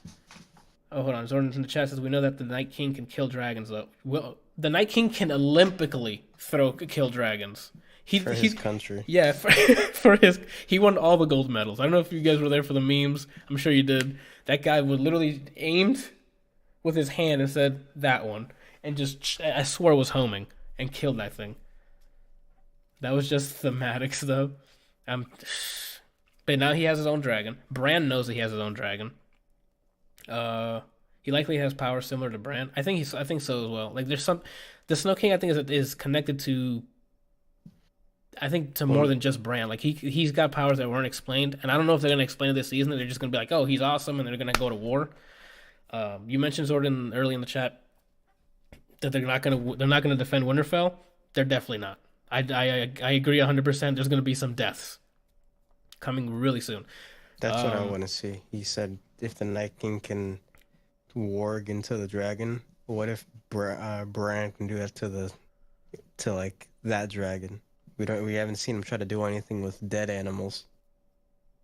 Oh, hold on. Jordan in the chat says, we know that the Night King can kill dragons, though. Well, the Night King can Olympically kill dragons. For his country. Yeah, for his... He won all the gold medals. I don't know if you guys were there for the memes. I'm sure you did. That guy would literally aimed with his hand and said, that one. And just, I swore, was homing and killed that thing. That was just thematics, though. But now he has his own dragon. Bran knows that he has his own dragon. He likely has power similar to Bran. I think so as well. Like, there's some, the Snow King, I think, is connected to, I think, to more than just Bran. Like, he's got powers that weren't explained, and I don't know if they're gonna explain it this season. Or they're just gonna be like, oh, he's awesome, and they're gonna go to war. You mentioned Zordon early in the chat that they're not gonna defend Winterfell. They're definitely not. I agree 100%. There's gonna be some deaths coming really soon. That's what I want to see. He said if the Night King can warg into the dragon, what if Bran can do that to like that dragon? We haven't seen him try to do anything with dead animals.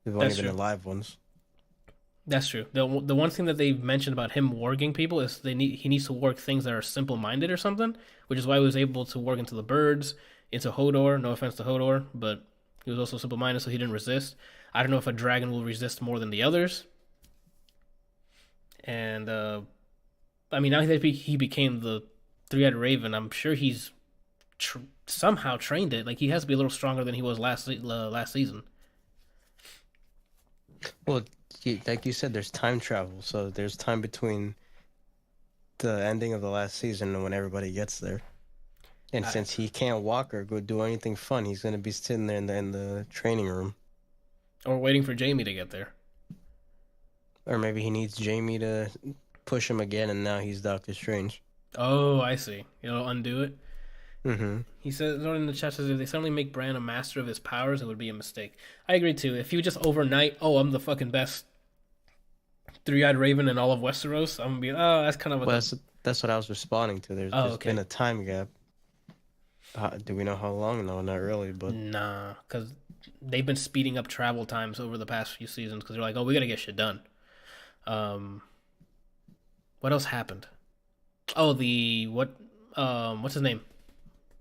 They've only been alive ones. That's true. The one thing that they've mentioned about him warging people is he needs to warg things that are simple-minded or something, which is why he was able to warg into the birds, into Hodor. No offense to Hodor, but he was also simple-minded, so he didn't resist. I don't know if a dragon will resist more than the others. And, I mean, now that he became the three-eyed raven, I'm sure he's somehow trained it. Like, he has to be a little stronger than he was last season. Well, like you said, there's time travel, so there's time between the ending of the last season and when everybody gets there. And since he can't walk or go do anything fun, he's going to be sitting there in the training room. Or waiting for Jaime to get there. Or maybe he needs Jaime to push him again, and now he's Doctor Strange. Oh, I see. It'll undo it. Mm-hmm. He says, in the chat says, if they suddenly make Bran a master of his powers, it would be a mistake. I agree, too. If you just overnight, I'm the fucking best three-eyed raven in all of Westeros, I'm going to be, that's kind of a... Well, that's what I was responding to. There's been a time gap. Do we know how long? No, not really, but... Nah, because they've been speeding up travel times over the past few seasons, because they're like, we got to get shit done. What else happened? Oh, what's his name?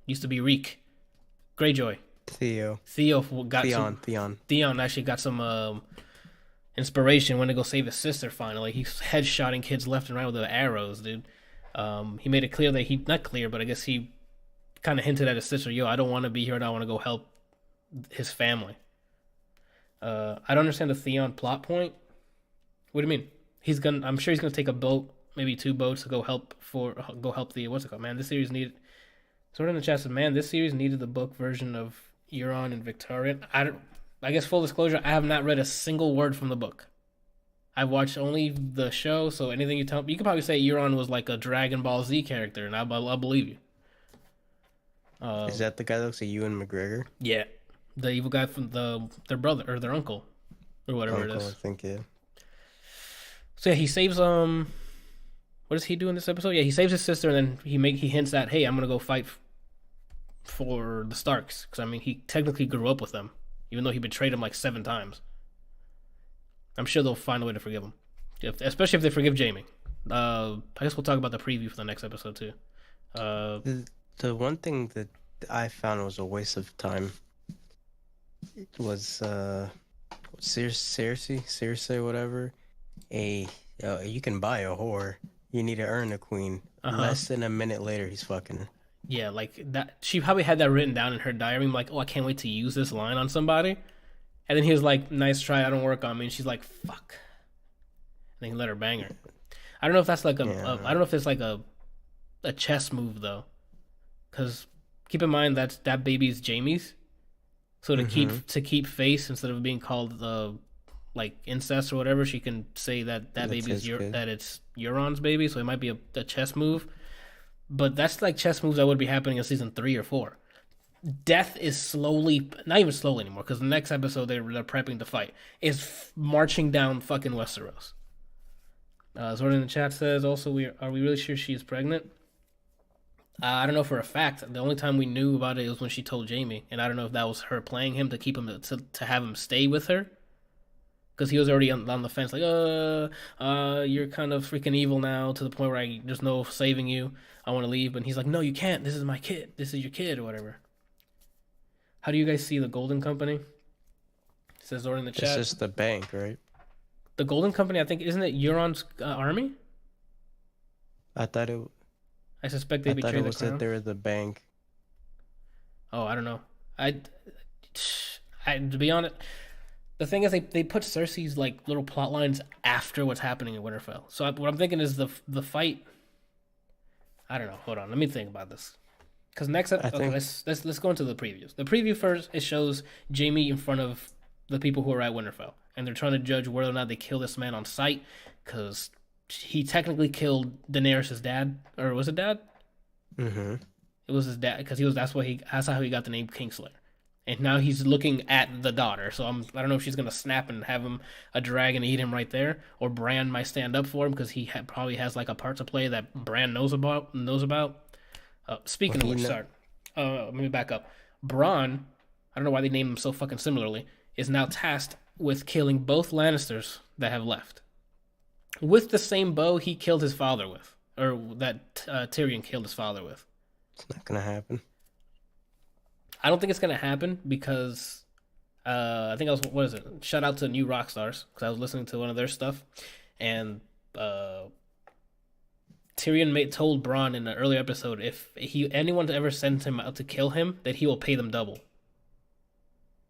Used to be Reek. Greyjoy. Theo got Theon actually got some inspiration when to go save his sister finally. He's headshotting kids left and right with the arrows, dude. He made it clear that not clear, but I guess he kind of hinted at his sister, I don't want to be here and I want to go help his family. I don't understand the Theon plot point. What do you mean? I'm sure he's gonna take a boat, maybe 2 boats, to go help the what's it called? Man, this series needed. Sort of in the chat said, man, this series needed the book version of Euron and Victorian. I guess full disclosure, I have not read a single word from the book. I've watched only the show, so anything you tell me, you could probably say Euron was like a Dragon Ball Z character, and I'll believe you. Is that the guy that looks like Ewan McGregor? Yeah, the evil guy from their brother or their uncle or whatever it is. I think, yeah. So yeah, he saves what does he do in this episode? Yeah, he saves his sister, and then he hints that, hey, I'm gonna go fight for the Starks, because I mean he technically grew up with them, even though he betrayed him like 7 times. I'm sure they'll find a way to forgive him, especially if they forgive Jaime. I guess we'll talk about the preview for the next episode too. The one thing that I found was a waste of time was Cersei, whatever. You can buy a whore. You need to earn a queen. Less than a minute later, he's fucking her. Yeah, like that. She probably had that written down in her diary. I'm like, oh, I can't wait to use this line on somebody. And then he was like, nice try, I don't work on me. And she's like, fuck. And then he let her bang her. I don't know if that's like I don't know if it's like a chess move though, because keep in mind that baby's Jaime's. So to keep face, instead of being called like incest or whatever, she can say that baby's that it's Euron's baby. So it might be a chess move, but that's like chess moves that would be happening in season 3 or 4. Death is slowly, not even slowly anymore, because the next episode they're prepping to fight is marching down fucking Westeros. Zordon in the chat says also, are we really sure she is pregnant? I don't know for a fact. The only time we knew about it was when she told Jaime, and I don't know if that was her playing him to keep him to have him stay with her, because he was already on the fence, like, you're kind of freaking evil now, to the point where there's no saving you. I want to leave, but he's like, no, you can't. This is my kid. This is your kid, or whatever. How do you guys see the Golden Company? It says Zordon in the chat. It's just the bank, right? The Golden Company, I think, isn't it Euron's army? I thought I suspect they betrayed the crown. That they were the bank. Oh, I don't know. I to be honest, the thing is they put Cersei's like little plot lines after what's happening in Winterfell. So what I'm thinking is the fight. I don't know. Hold on, let me think about this. Because next, let's go into the previews. The preview first, it shows Jaime in front of the people who are at Winterfell, and they're trying to judge whether or not they kill this man on sight, because he technically killed Daenerys' dad, or was it dad? Mm-hmm. It was his dad, because that's how he got the name Kingslayer, and now he's looking at the daughter. So I don't know if she's gonna snap and have him a dragon eat him right there, or Bran might stand up for him because he probably has like a part to play that Bran knows about. Speaking of which, sorry, let me back up. Bronn, I don't know why they named him so fucking similarly, is now tasked with killing both Lannisters that have left, with the same bow he killed his father with, or that Tyrion killed his father with. It's not gonna happen. I don't think it's gonna happen because I think shout out to New Rockstars, because I was listening to one of their stuff, and Tyrion told Bronn in an earlier episode, if anyone ever sends him out to kill him, that he will pay them double.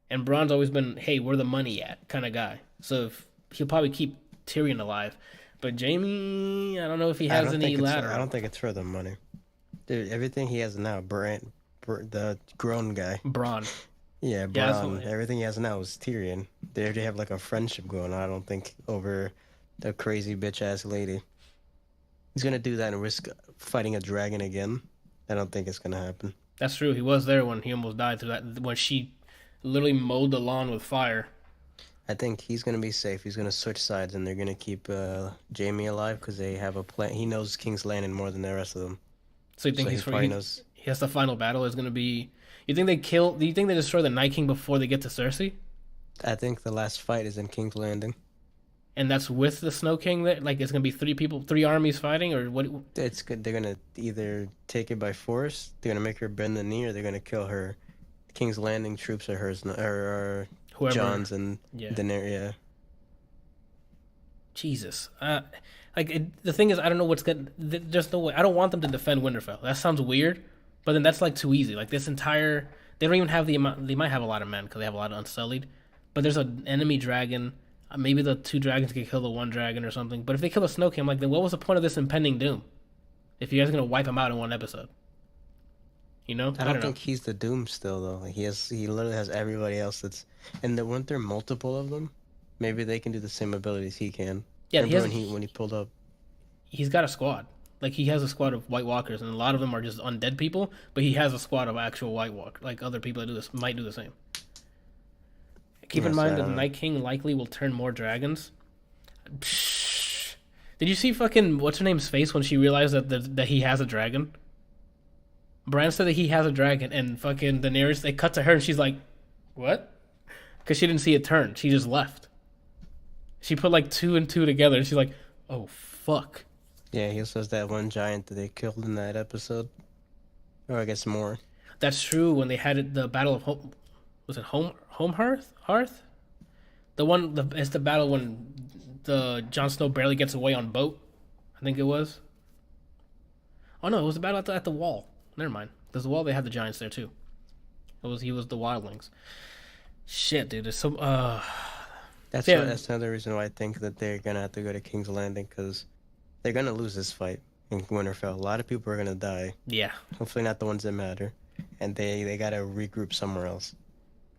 And Bronn's always been, hey, where the money at kind of guy. So he'll probably keep Tyrion alive. But Jaime, I don't know if he has any ladder. I don't think it's for the money. Dude, everything he has now, the grown guy. Bronn. Yeah, Bronn. Everything he has now is Tyrion. They already have like a friendship going on, I don't think, over the crazy bitch-ass lady. He's going to do that and risk fighting a dragon again. I don't think it's going to happen. That's true. He was there when he almost died through that, when she literally mowed the lawn with fire. I think he's going to be safe. He's going to switch sides, and they're going to keep Jaime alive because they have a plan. He knows King's Landing more than the rest of them. So you think he has the final battle is going to be... You think do you think they destroy the Night King before they get to Cersei? I think the last fight is in King's Landing. And that's with the Snow King there? Like, it's going to be 3 armies fighting, or what? It's good. They're going to either take it by force, they're going to make her bend the knee, or they're going to kill her. King's Landing troops are hers, or John's and Daenerys. Yeah. Jesus. The thing is, I don't know what's good. There's no way. I don't want them to defend Winterfell. That sounds weird, but then that's like too easy. Like this entire, they don't even have the amount. They might have a lot of men because they have a lot of Unsullied, but there's an enemy dragon. Maybe the 2 dragons can kill the 1 dragon or something. But if they kill the Snow King, I'm like, then what was the point of this impending doom? If you guys are gonna wipe him out in 1 episode, you know? I don't know. think he's the Doom still though. Like, he literally has everybody else that's, and weren't there multiple of them? Maybe they can do the same abilities he can. Yeah, Remember when he pulled up? He's got a squad. Like, he has a squad of White Walkers, and a lot of them are just undead people. But he has a squad of actual White Walkers. Like, other people that do this might do the same. Keep in mind that the Night King likely will turn more dragons. Psh. Did you see fucking what's her name's face when she realized that he has a dragon? Bran said that he has a dragon, and fucking Daenerys, they cut to her, and she's like, "What?" Because she didn't see it turn. She just left. She put like 2 and 2 together, and she's like, "Oh fuck." Yeah, he also has that 1 giant that they killed in that episode. Or I guess more. That's true. When they had the Battle of Home, was it Home Hearth? It's the battle when the Jon Snow barely gets away on boat. I think it was. Oh no, it was the battle at the wall. Never mind. There's the wall. They had the giants there too. He was the wildlings. Shit, dude. There's some. That's another reason why I think that they're gonna have to go to King's Landing, because they're gonna lose this fight in Winterfell. A lot of people are gonna die. Yeah. Hopefully not the ones that matter, and they gotta regroup somewhere else.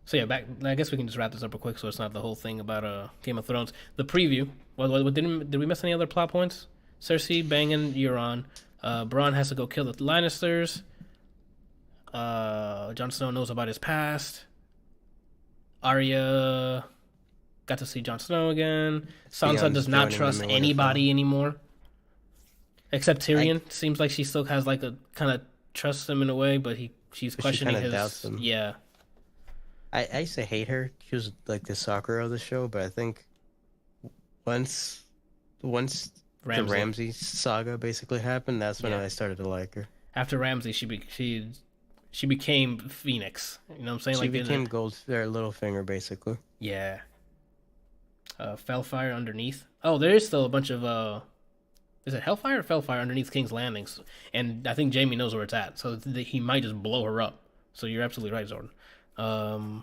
So yeah, I guess we can just wrap this up real quick, so it's not the whole thing about Game of Thrones. The preview. What did we miss any other plot points? Cersei banging Euron. Bronn has to go kill the Lannisters. Jon Snow knows about his past. Arya got to see Jon Snow again. Sansa does not trust anybody anymore, except Tyrion. Seems like she still has like a kind of trusts him in a way, but she's questioning his. Doubts him. Yeah. I used to hate her. She was like the Sakura of the show, but I think once the Ramsay saga basically happened, that's when I started to like her. After Ramsay, she became Phoenix. You know what I'm saying? She became Littlefinger, basically. Yeah. Fellfire underneath. Oh, there is still a bunch of is it Hellfire or Fellfire underneath King's Landings? And I think Jaime knows where it's at, so he might just blow her up. So you're absolutely right, Jordan. I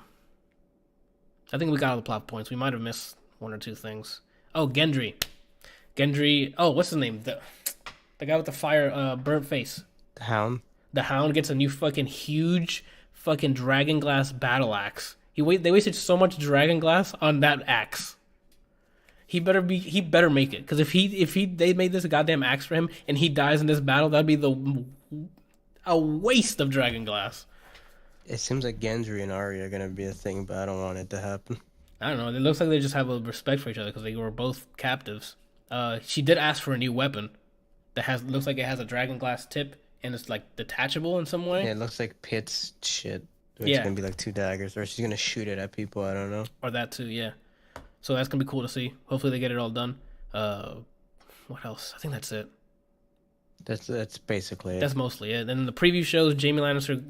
think we got all the plot points. We might have missed 1 or 2 things. Oh, Gendry. Oh, what's his name? The guy with the fire, burnt face. The Hound. The Hound gets a new fucking huge fucking dragon glass battle axe. They wasted so much dragon glass on that axe. He better make it, because if they made this a goddamn axe for him and he dies in this battle, that'd be a waste of dragon glass. It seems like Gendry and Arya are gonna be a thing, but I don't want it to happen. I don't know. It looks like they just have a respect for each other because they were both captives. She did ask for a new weapon that looks like it has a dragon glass tip and it's like detachable in some way. Yeah, it looks like Pitt's shit. It's gonna be like 2 daggers, or she's gonna shoot it at people. I don't know. Or that too, yeah. So that's gonna be cool to see. Hopefully they get it all done. What else? I think that's it. That's basically it. That's mostly it. And then the preview shows Jaime Lannister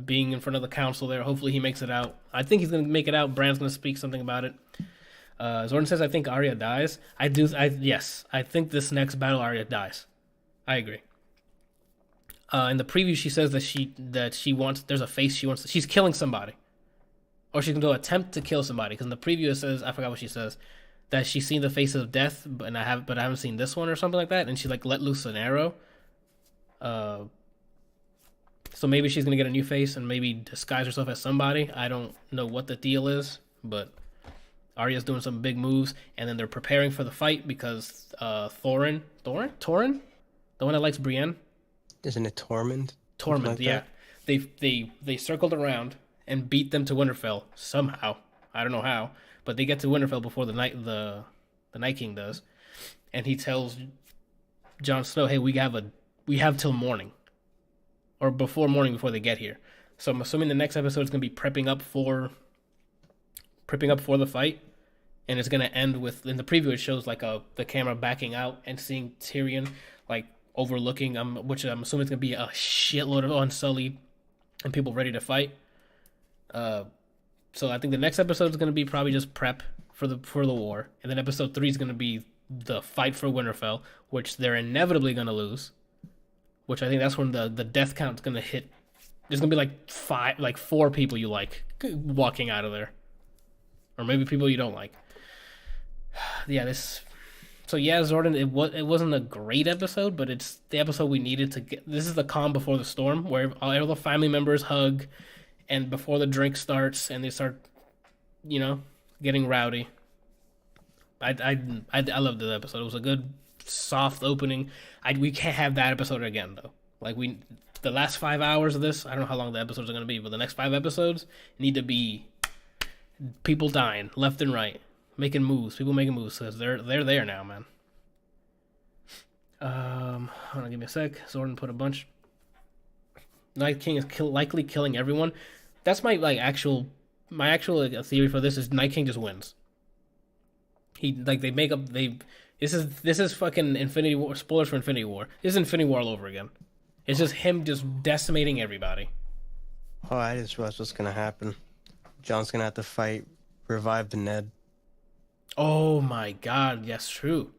being in front of the council there. Hopefully he makes it out. I think he's going to make it out. Bran's going to speak something about it. Zordon says, I think Arya dies. Yes. I think this next battle Arya dies. I agree. In the preview, she says that she wants, there's a face she wants, she's killing somebody. Or she's going to attempt to kill somebody. Because in the preview it says, I forgot what she says, that she's seen the face of death, but I haven't seen this one or something like that. And she like let loose an arrow. So maybe she's going to get a new face and maybe disguise herself as somebody. I don't know what the deal is, but Arya's doing some big moves, and then they're preparing for the fight because Thorin? The one that likes Brienne? Isn't it Tormund? Tormund, yeah. They circled around and beat them to Winterfell somehow. I don't know how, but they get to Winterfell before the Night King does, and he tells Jon Snow, "Hey, we have till morning." Or before morning, before they get here. So I'm assuming the next episode is going to be prepping up for the fight, and it's going to end with, in the preview it shows like the camera backing out and seeing Tyrion like overlooking, which I'm assuming it's going to be a shitload of Unsullied and people ready to fight. So I think the next episode is going to be probably just prep for the war, and then episode 3 is going to be the fight for Winterfell, which they're inevitably going to lose. Which I think that's when the death count's gonna hit. There's gonna be like 4 people you like walking out of there, or maybe people you don't like. Yeah, this. So yeah, Zordon, it wasn't a great episode, but it's the episode we needed to get. This is the calm before the storm, where all the family members hug, and before the drink starts, and they start, getting rowdy. I loved the episode. It was a good, soft opening. We can't have that episode again though. Like the last 5 hours of this, I don't know how long the episodes are gonna be, but the next 5 episodes need to be people dying left and right, making moves. People making moves because they're there now, man. Hold on, give me a sec. Zordon put a bunch. Night King is likely killing everyone. That's my actual theory for this is Night King just wins. This is fucking Infinity War, spoilers for Infinity War. This is Infinity War all over again. It's just him just decimating everybody. Oh, I just realized what's gonna happen. John's gonna have to revive the Ned. Oh my god, yes, true.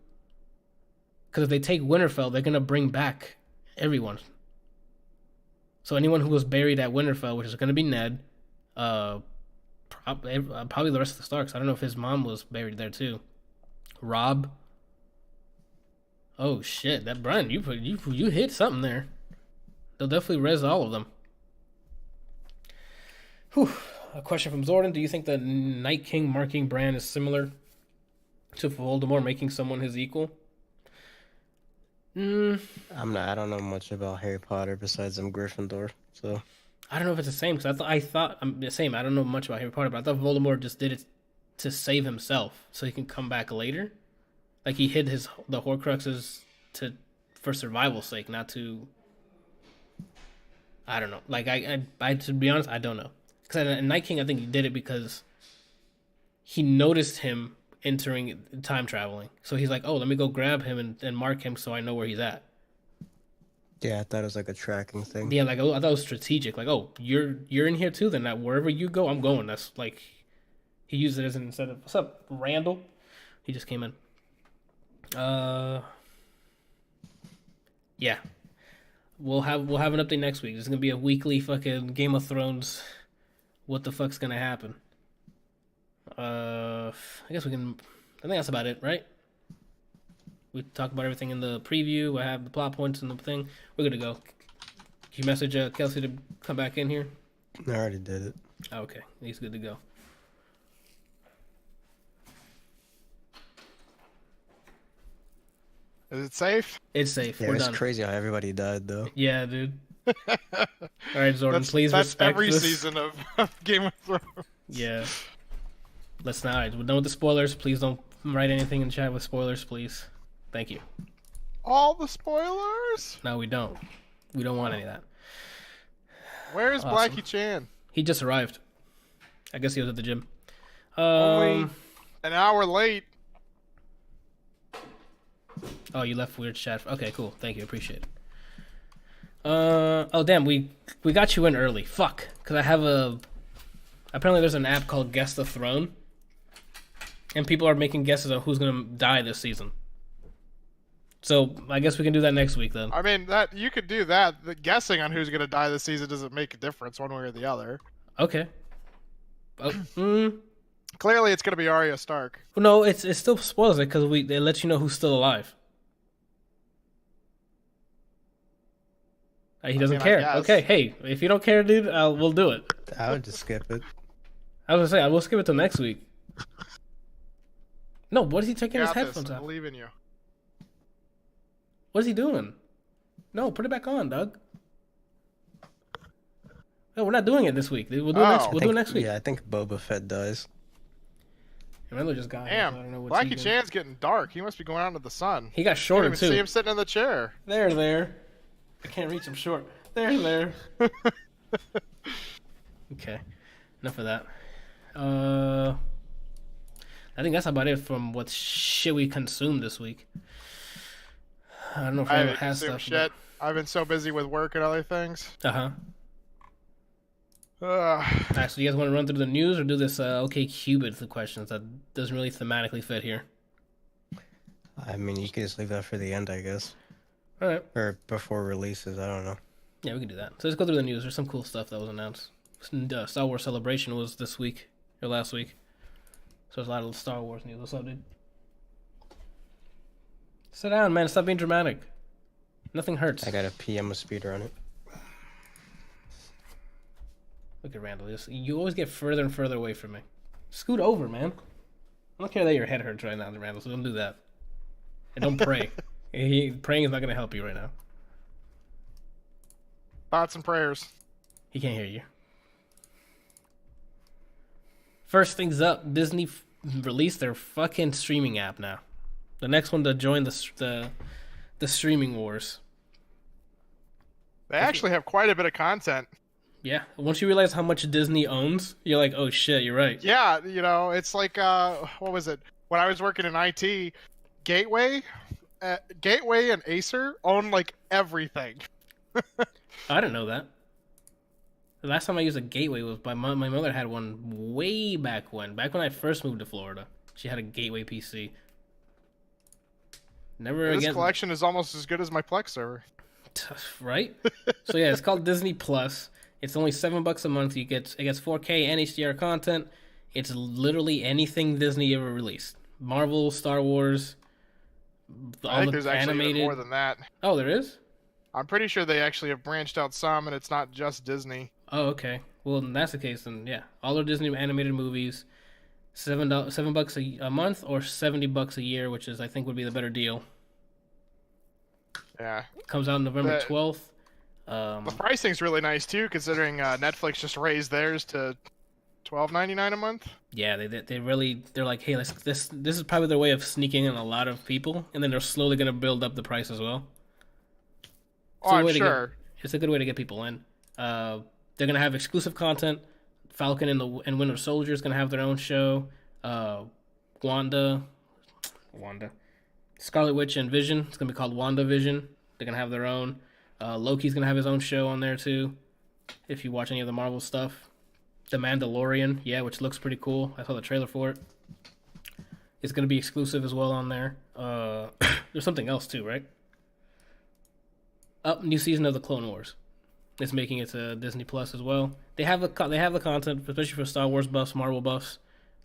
Because if they take Winterfell, they're gonna bring back everyone. So anyone who was buried at Winterfell, which is gonna be Ned, probably the rest of the Starks. I don't know if his mom was buried there too. Rob. Oh shit! That Brian, you hit something there. They'll definitely res all of them. Whew. A question from Zordon: do you think the Night King marking Bran is similar to Voldemort making someone his equal? I don't know much about Harry Potter besides I'm Gryffindor, so. I don't know if it's the same because I thought I'm the same. I don't know much about Harry Potter, but I thought Voldemort just did it to save himself so he can come back later. Like he hid the Horcruxes for survival's sake, not to. I don't know. Like I to be honest, I don't know. Because Night King, I think he did it because he noticed him entering time traveling. So he's like, oh, let me go grab him and mark him so I know where he's at. Yeah, I thought it was like a tracking thing. Yeah, I thought it was strategic. Like, oh, you're in here too. Then wherever you go, I'm going. That's like, he used it as an incentive. What's up, Randall? He just came in. Yeah, we'll have an update next week. There's gonna be a weekly fucking Game of Thrones. What the fuck's gonna happen? I guess we can. I think that's about it, right? We talked about everything in the preview. I have the plot points and the thing. We're good to go. Can you message Kelsey to come back in here? I already did it. Oh, okay. He's good to go. Is it safe? It's safe. Yeah, We're it's done. crazy how everybody died, though. Yeah, dude. All right, Zordon, please that's respect every this. season of Game of Thrones. Yeah. Let's not. All right, we're done with the spoilers. Please don't write anything in chat with spoilers, please. Thank you. All the spoilers? No, we don't. We don't want any of that. Where's Awesome. Blackie Chan? He just arrived. I guess he was at the gym. Only an hour late. Oh, you left weird chat. Okay, cool. Thank you. Appreciate it. Oh, damn. We got you in early. Fuck. Because I have apparently there's an app called Guess the Throne. And people are making guesses on who's going to die this season. So I guess we can do that next week then. I mean, that you could do that. The guessing on who's going to die this season doesn't make a difference one way or the other. Okay. Clearly, it's going to be Arya Stark. No, it still spoils it because it lets you know who's still alive. He doesn't care. Okay, hey, if you don't care, dude, we'll do it. I would just skip it. I was gonna say I will skip it till next week. No, what is he taking his headphones I out? believe in you. What is he doing? No, put it back on, Doug. No, we're not doing it this week. We'll do it next. We'll do it next week. Yeah, I think Boba Fett dies. Randall just got here, Damn, so I don't know what Blackie Chan's getting dark. He must be going out into the sun. He got Can't shorter even too. see him sitting in the chair. There. I can't reach him short. There. Okay, enough of that. I think that's about it from what shit we consumed this week. I don't know if I I haven't has consumed stuff. shit. I've been so busy with work and other things. Uh-huh. Alright, so you guys want to run through the news or do this OK Cupid the questions that doesn't really thematically fit here? I mean, you could just leave that for the end, I guess. Alright. Or before releases, I don't know. Yeah, we can do that. So let's go through the news. There's some cool stuff that was announced. Star Wars Celebration was this week, or last week. So there's a lot of Star Wars news. What's up, dude? Sit down, man. Stop being dramatic. Nothing hurts. I got a PM of speeder on it. Look at Randall. You always get further and further away from me. Scoot over, man. I don't care that your head hurts right now, Randall, so don't do that. And don't pray. Praying is not going to help you right now. Thoughts and prayers. He can't hear you. First things up, Disney released their fucking streaming app now. The next one to join the streaming wars. They actually have quite a bit of content. Yeah, once you realize how much Disney owns, you're like, oh shit, you're right. Yeah, it's like, what was it? When I was working in IT, Gateway and Acer own like everything. I didn't know that. The last time I used a Gateway was my mother had one way back when I first moved to Florida. She had a Gateway PC. Never This again. collection is almost as good as my Plex server. Right? So yeah, it's called Disney Plus. It's only $7 a month. It gets 4K and HDR content. It's literally anything Disney ever released. Marvel, Star Wars, I think there's actually even more than that. Oh, there is? I'm pretty sure they actually have branched out some, and it's not just Disney. Oh, okay. Well, if that's the case, then yeah, all our Disney animated movies, $7 a month or $70 a year, which is I think would be the better deal. Yeah. Comes out November 12th. The pricing's really nice too, considering Netflix just raised theirs to $12.99 a month. Yeah, they're like, hey, this is probably their way of sneaking in a lot of people, and then they're slowly gonna build up the price as well. Oh, I'm sure. It's a good way to get people in. They're gonna have exclusive content. Falcon and Winter Soldier is gonna have their own show. Wanda, Scarlet Witch and Vision. It's gonna be called WandaVision. They're gonna have their own. Loki's gonna have his own show on there too. If you watch any of the Marvel stuff, The Mandalorian, yeah, which looks pretty cool. I saw the trailer for it. It's gonna be exclusive as well on there. There's something else too, right? New season of the Clone Wars. It's making it to Disney Plus as well. They have the content, especially for Star Wars buffs, Marvel buffs,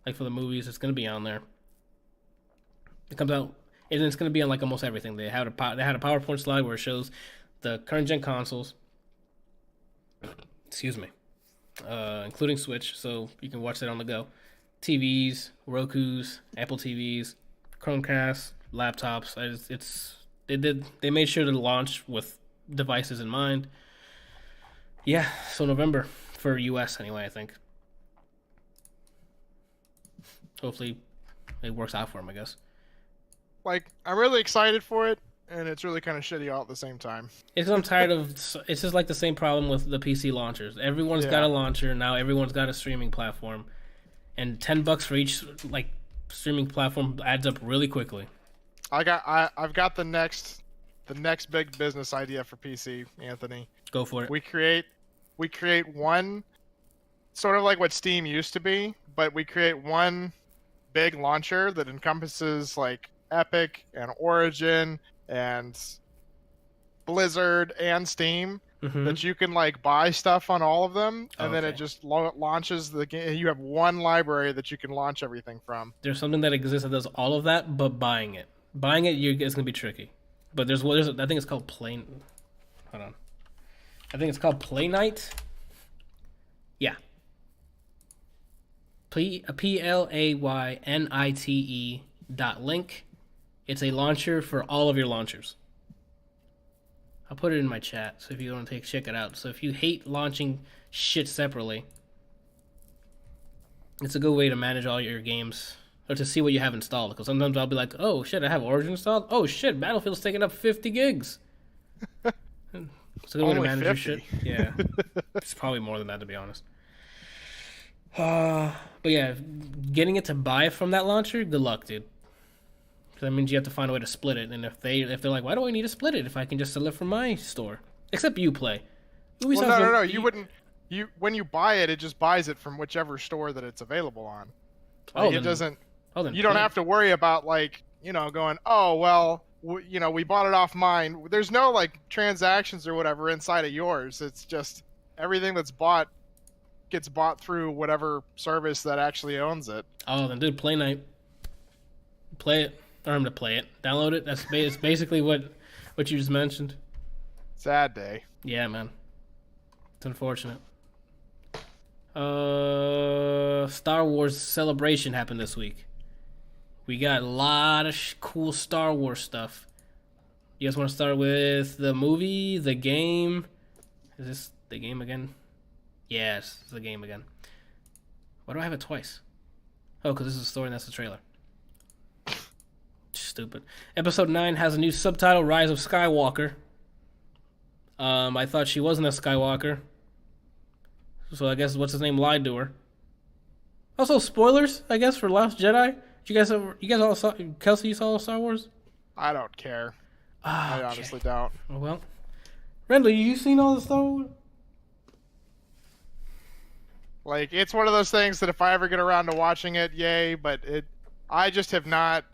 like for the movies. It's gonna be on there. It comes out, and it's gonna be on like almost everything. They had a PowerPoint slide where it shows the current gen consoles. Excuse me, including Switch, so you can watch that on the go. TVs, Roku's, Apple TVs, Chromecast, laptops. They made sure to launch with devices in mind. Yeah, so November for US anyway, I think. Hopefully it works out for them, I guess. Like, I'm really excited for it, and it's really kind of shitty all at the same time. It's I'm tired of. It's just like the same problem with the PC launchers. Everyone's got a launcher now. Everyone's got a streaming platform, and $10 for each like streaming platform adds up really quickly. I've got the next big business idea for PC, Anthony. Go for it. We create one, sort of like what Steam used to be, but we create one big launcher that encompasses like Epic and Origin and Blizzard and Steam, that you can like buy stuff on all of them, and then it just launches the game. You have one library that you can launch everything from. There's something that exists that does all of that, but buying it it's gonna be tricky. But there's I think it's called Play. Hold on. I think it's called Play Night. Yeah. PLAYNITE.link. It's a launcher for all of your launchers. I'll put it in my chat, so if you want to check it out. So if you hate launching shit separately, it's a good way to manage all your games, or to see what you have installed. Because sometimes I'll be like, oh shit, I have Origin installed? Oh shit, Battlefield's taking up 50 gigs. It's a good way to manage your shit. Yeah. It's probably more than that, to be honest. But yeah, getting it to buy from that launcher, good luck, dude. Because that means you have to find a way to split it. And if they're like, why do I need to split it if I can just sell it from my store? Except Uplay. No. You wouldn't. When you buy it, it just buys it from whichever store that it's available on. Like, it doesn't. You don't have to worry about like going, oh well, we bought it off mine. There's no like transactions or whatever inside of yours. It's just everything that's bought gets bought through whatever service that actually owns it. Oh, then dude, Play Night. Play it. or him to play it. Download it. It's basically what you just mentioned. Sad day. Yeah, man. It's unfortunate. Star Wars Celebration happened this week. We got a lot of cool Star Wars stuff. You guys want to start with the movie, the game? Is this the game again? Yes, it's the game again. Why do I have it twice? Oh, because this is a story and that's the trailer. Stupid. Episode 9 has a new subtitle, Rise of Skywalker. I thought she wasn't a Skywalker. So I guess what's his name lied to her. Also, spoilers, I guess, for Last Jedi. You guys all saw, Kelsey, you saw Star Wars? I don't care. I honestly don't. Well, Randall, you seen all the Star Wars? Like, it's one of those things that if I ever get around to watching it, yay, but I just have not.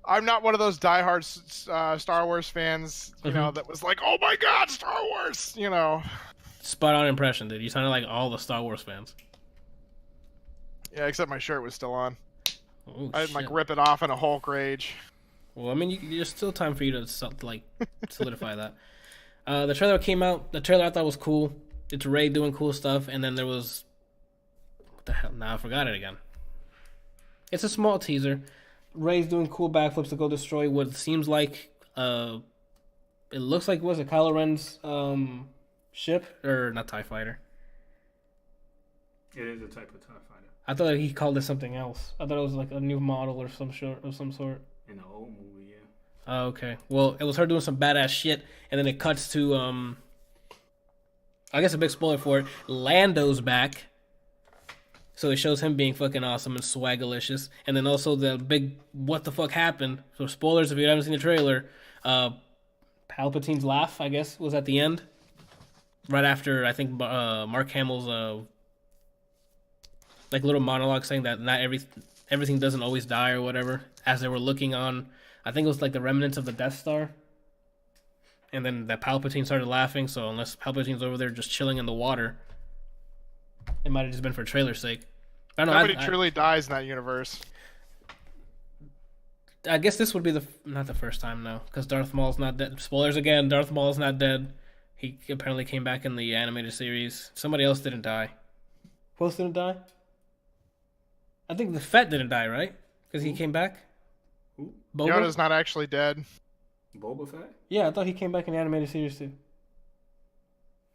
I'm not one of those diehard Star Wars fans, you know, that was like, oh my god, Star Wars, you know. Spot on impression, dude. You sounded like all the Star Wars fans. Yeah, except my shirt was still on. Oh, I didn't like rip it off in a Hulk rage. Well, I mean, there's still time for you to like solidify that. The trailer came out. The trailer I thought was cool. It's Rey doing cool stuff, and then there was what the hell? Now I forgot it again. It's a small teaser. Rey's doing cool backflips to go destroy what seems like it looks like was a Kylo Ren's ship or not TIE fighter. It is a type of TIE fighter. I thought he called it something else. I thought it was like a new model or some sort. In the old movie, yeah. Oh, okay. Well, it was her doing some badass shit, and then it cuts to I guess a big spoiler for it. Lando's back. So it shows him being fucking awesome and swagalicious. And then also the big what the fuck happened. So spoilers if you haven't seen the trailer. Palpatine's laugh, I guess, was at the end. Right after, I think, Mark Hamill's like little monologue saying that not everything doesn't always die or whatever. As they were looking on, I think it was like the remnants of the Death Star. And then that Palpatine started laughing. So unless Palpatine's over there just chilling in the water, it might have just been for trailer's sake. I don't know. Nobody truly dies in that universe. I guess this would be not the first time, no, because Darth Maul's not dead. Spoilers again. Darth Maul's not dead. He apparently came back in the animated series. Somebody else didn't die. Who else didn't die? I think the Fett didn't die, right? Because he came back. Who? Boba? Yoda's not actually dead. Boba Fett? Yeah, I thought he came back in the animated series too.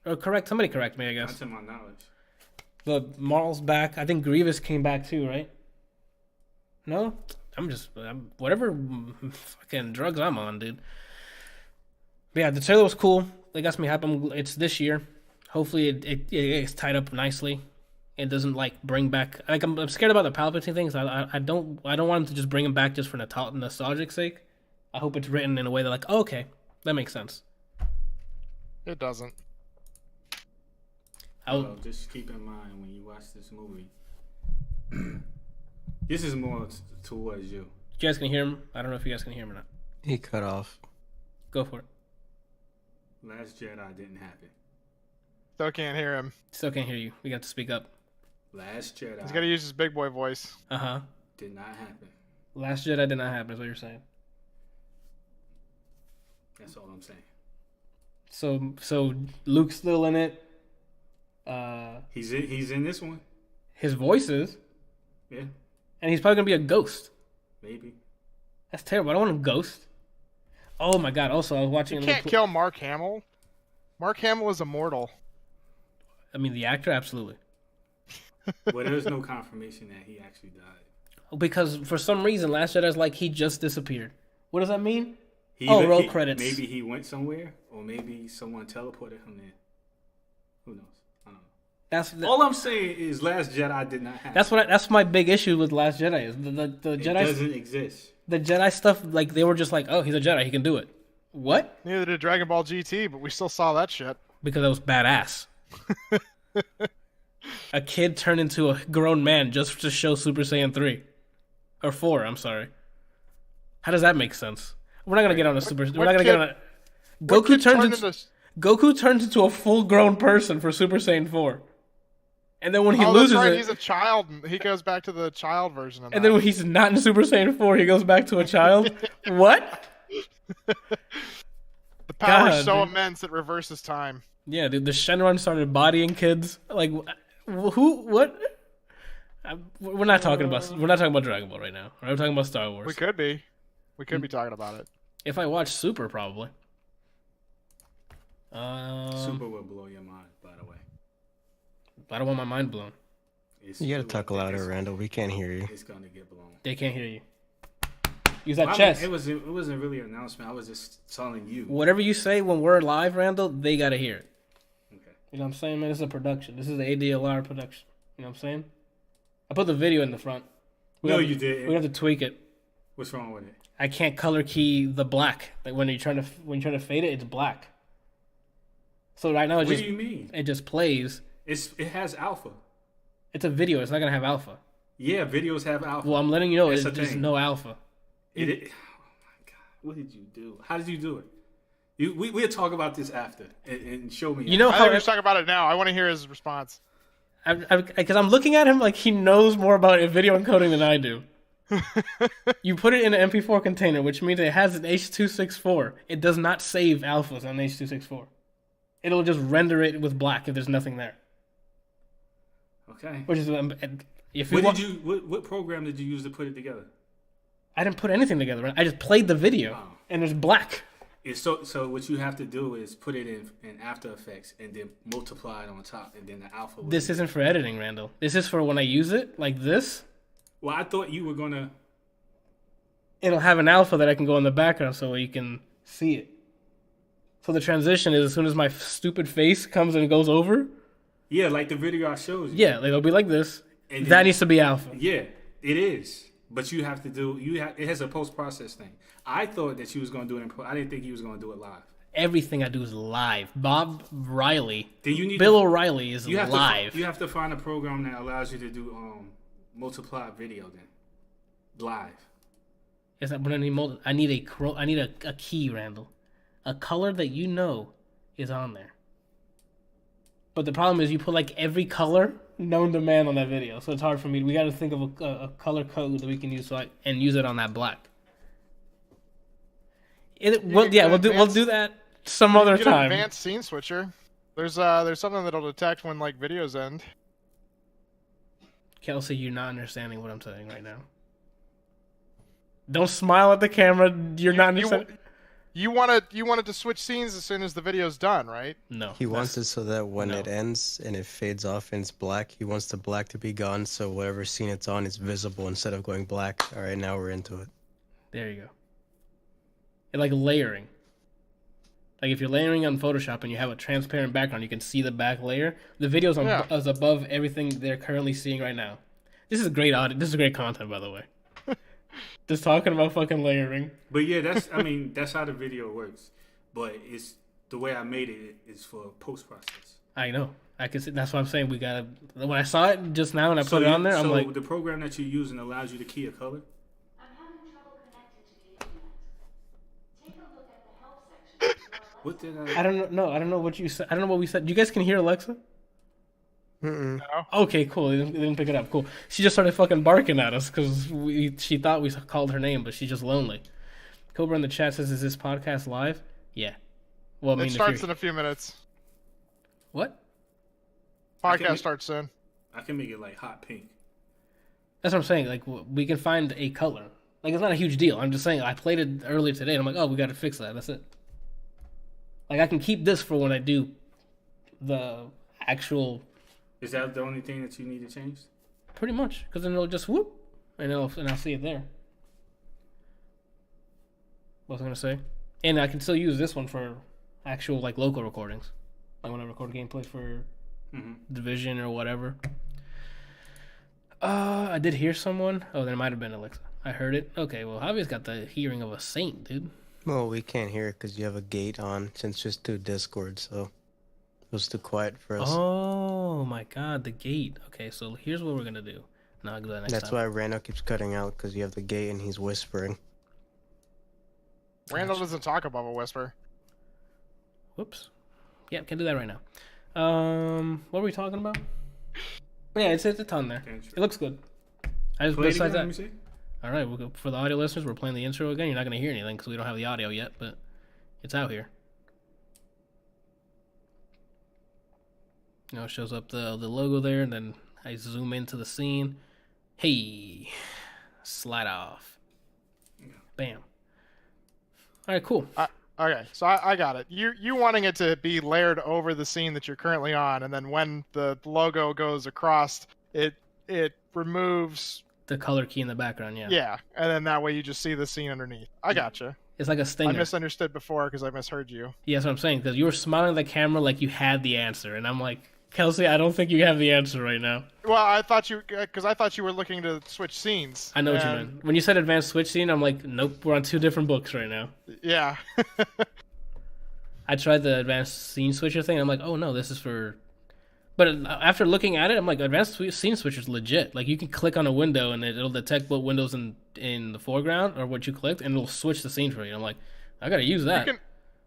Oh, somebody correct me, I guess. Not to my knowledge. But Maul's back. I think Grievous came back too, right? No? I'm whatever fucking drugs I'm on, dude. But yeah, the trailer was cool. It got me hyped. It's this year. Hopefully it gets tied up nicely. It doesn't like bring back. Like I'm scared about the Palpatine things. I don't want him to just bring him back just for nostalgic sake. I hope it's written in a way that like, oh, okay, that makes sense. It doesn't. Well, just keep in mind when you watch this movie. This is more towards you. You guys can hear him? I don't know if you guys can hear him or not. He cut off. Go for it. Last Jedi didn't happen. Still can't hear him. Still can't hear you. We got to speak up. Last Jedi. He's got to use his big boy voice. Uh-huh. Did not happen. Last Jedi did not happen, is what you're saying. That's all I'm saying. So Luke's still in it. He's in this one. His voice is. Yeah. And he's probably gonna be a ghost. Maybe. That's terrible. I don't want a ghost. Oh my god! Also, I was watching. You can't kill Mark Hamill. Mark Hamill is immortal. I mean, the actor, absolutely. Well, there's no confirmation that he actually died. Because for some reason, Last Jedi's like he just disappeared. What does that mean? Roll credits. Maybe he went somewhere, or maybe someone teleported him there. Who knows? I don't know. All I'm saying is Last Jedi did not happen. That's my big issue with Last Jedi is the Jedi doesn't exist. The Jedi stuff, like they were just like, oh, he's a Jedi, he can do it. What? Neither did Dragon Ball GT, but we still saw that shit. Because it was badass. A kid turned into a grown man just to show Super Saiyan 3. Or 4, I'm sorry. How does that make sense? We're not gonna get on a Super. We're not gonna get on a. Goku turns into a full-grown person for Super Saiyan 4, And then when he that's loses right. it, He's a child. He goes back to the child version of that. and then when he's not in Super Saiyan 4, he goes back to a child. What? The power is God, so dude. immense it reverses time. Yeah, dude, the Shenron started bodying kids. Like, who? What? We're not talking about Dragon Ball right now. We're talking about Star Wars. We could be talking about it. If I watch Super, probably. Super will blow your mind, by the way. I don't want my mind blown. You gotta talk louder, Randall. We can't hear you. It's gonna get blown. They can't hear you. Use that Well, chest. It wasn't really an announcement. I was just telling you. Whatever you say when we're live, Randall, they gotta hear it. Okay. You know what I'm saying, man? This is a production. This is the ADLR production. You know what I'm saying? I put the video in the front. You did. We have to tweak it. What's wrong with it? I can't color key the black. Like when you're trying to fade it, it's black. So right now What do you mean? It just plays. It has alpha. It's a video. It's not gonna have alpha. Yeah, videos have alpha. Well, I'm letting you know It's it's a just thing. no alpha. Oh my god, what did you do? How did you do it? We'll talk about this after and show me. You know I how think we should talk about it now. I want to hear his response. because I'm looking at him like he knows more about video encoding than I do. You put it in an MP4 container, which means it has an H.264. It does not save alphas on H.264. It'll just render it with black if there's nothing there. Okay. Which is if What program did you use to put it together? I didn't put anything together. I just played the video, and there's black. So what you have to do is put it in After Effects and then multiply it on top, and then the alpha. This isn't for editing, Randall. This is for when I use it like this. Well, I thought you were gonna. It'll have an alpha that I can go in the background so you can see it. So the transition is as soon as my stupid face comes and goes over. Yeah, like the video I showed you. Yeah, like it'll be like this. And that needs to be alpha. Yeah, it is. But you have to do. It has a post process thing. I thought that you was gonna do it. I didn't think you was gonna do it live. Everything I do is live. Bob Riley, Then you need Bill O'Reilly is you live. You have to find a program that allows you to do multiply video then live. Yes, but I need a key, Randall, a color that you know is on there. But the problem is you put like every color known to man on that video, so it's hard for me. We got to think of a color code that we can use and use it on that black. We'll do that some other time. Advanced scene switcher. There's something that'll detect when like videos end. Kelsey, you're not understanding what I'm saying right now. Don't smile at the camera. You're not understanding. You wanted to switch scenes as soon as the video's done, right? No. He wants it so that when it ends and it fades off and it's black, he wants the black to be gone so whatever scene it's on is visible instead of going black. All right, now we're into it. There you go. It's like layering. Like if you're layering on Photoshop and you have a transparent background, you can see the back layer. The video's is above everything they're currently seeing right now. This is great audio. This is great content, by the way. Just talking about fucking layering. But yeah, that's how the video works. But it's the way I made it is for post process. I know. I can see. That's why I'm saying we gotta. When I saw it just now and I put it on there, I'm like, the program that you're using allows you to key a color. I'm having trouble connected to the internet. Take a look at the help section. What did I? I don't know. I don't know what you said. I don't know what we said. You guys can hear Alexa? No. Okay, cool. They didn't pick it up. Cool. She just started fucking barking at us because she thought we called her name, but she's just lonely. Cobra in the chat says, "Is this podcast live?" Yeah. Well, I mean, It starts in a few minutes. What? Podcast starts soon. I can make it like hot pink. That's what I'm saying. Like we can find a color. Like it's not a huge deal. I'm just saying I played it earlier today, and I'm like, oh, we got to fix that. That's it. Like I can keep this for when I do the actual. Is that the only thing that you need to change? Pretty much, because then it'll just whoop, and I'll see it there. What was I gonna say? And I can still use this one for actual like local recordings, like when I record gameplay for Division or whatever. I did hear someone. Oh, there might have been Alexa. I heard it. Okay, well, Javi's got the hearing of a saint, dude. Well, we can't hear it because you have a gate on since just through Discord, so it was too quiet for us. Oh my God, the gate. Okay, so here's what we're gonna do. No, I'll do that next That's time. why Randall keeps cutting out because you have the gate and he's whispering. Randall doesn't talk above a whisper. Whoops. Yeah, can do that right now. What were we talking about? Yeah, it's a ton there. It looks good. I just Play it besides again, that. let me see. All right, we'll go, for the audio listeners, we're playing the intro again. You're not going to hear anything because we don't have the audio yet, but it's out here. You know, it shows up the logo there, and then I zoom into the scene. Hey, slide off. Bam. All right, cool. Okay, so I got it. You wanting it to be layered over the scene that you're currently on, and then when the logo goes across, it removes The color key in the background, yeah. Yeah, and then that way you just see the scene underneath. I gotcha. It's like a stinger. I misunderstood before because I misheard you. Yeah, that's what I'm saying, because you were smiling at the camera like you had the answer, and I'm like, Kelsey, I don't think you have the answer right now. Well, I thought you were looking to switch scenes. I know what you meant. When you said advanced switch scene, I'm like, nope, we're on two different books right now. Yeah. I tried the advanced scene switcher thing. I'm like, oh no, this is for. But after looking at it, I'm like, advanced scene switcher is legit. Like you can click on a window and it'll detect what window's in the foreground or what you clicked, and it'll switch the scene for you. I'm like, I gotta use that.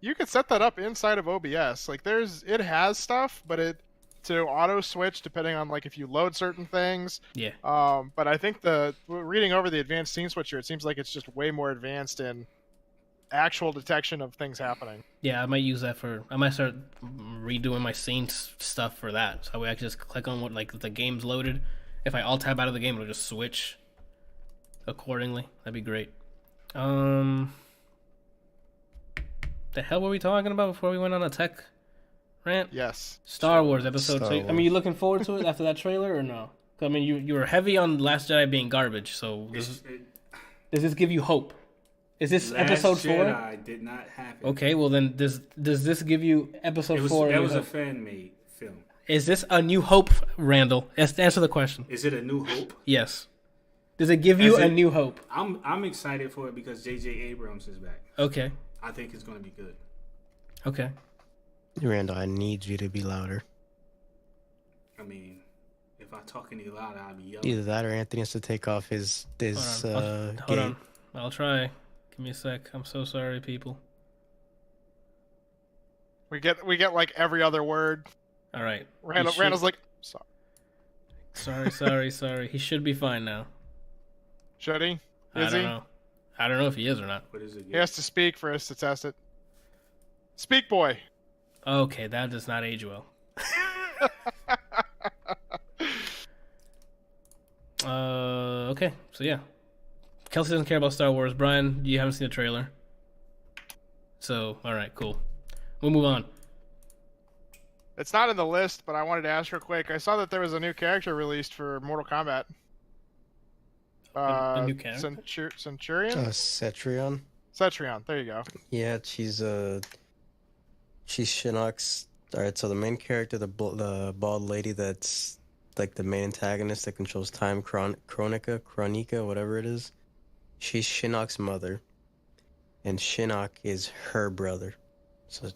You can set that up inside of OBS. Like it has stuff, but it to auto switch depending on like if you load certain things. Yeah. But I think reading over the advanced scene switcher, it seems like it's just way more advanced in actual detection of things happening. Yeah, I might use that I might start redoing my scene stuff for that. So I can just click on what like the game's loaded. If I alt tab out of the game, it'll just switch accordingly. That'd be great. The hell were we talking about before we went on a tech rant? Yes. Star Wars episode 2. Star Wars. I mean, you looking forward to it after that trailer or no? I mean, you were heavy on Last Jedi being garbage, so does this give you hope? Is this episode 4? Jedi did not happen. Okay, well then does this give you episode 4? That was a fan-made film. Is this a New Hope, Randall? Answer the question. Is it a New Hope? Yes. Does it give you a new hope? I'm excited for it because J.J. Abrams is back. Okay. I think it's going to be good. Okay. Randall, I need you to be louder. I mean, if I talk any louder, I'll be yelling. Either that or Anthony has to take off his Hold on. I'll try. Give me a sec. I'm so sorry, people. We get like every other word. All right. Randall's like, Sorry. He should be fine now. Should he? I don't know. I don't know if he is or not. What is it? He has to speak for us to test it. Speak, boy. Okay, that does not age well. Okay, so yeah. Kelsey doesn't care about Star Wars. Brian, you haven't seen the trailer. So, alright, cool. We'll move on. It's not in the list, but I wanted to ask real quick. I saw that there was a new character released for Mortal Kombat. A new character? Centurion? Cetrion. Cetrion, there you go. Yeah, she's Shinnok's. Alright, so the main character, the bald lady that's like the main antagonist that controls time, Chronica, whatever it is. She's Shinnok's mother, and Shinnok is her brother. So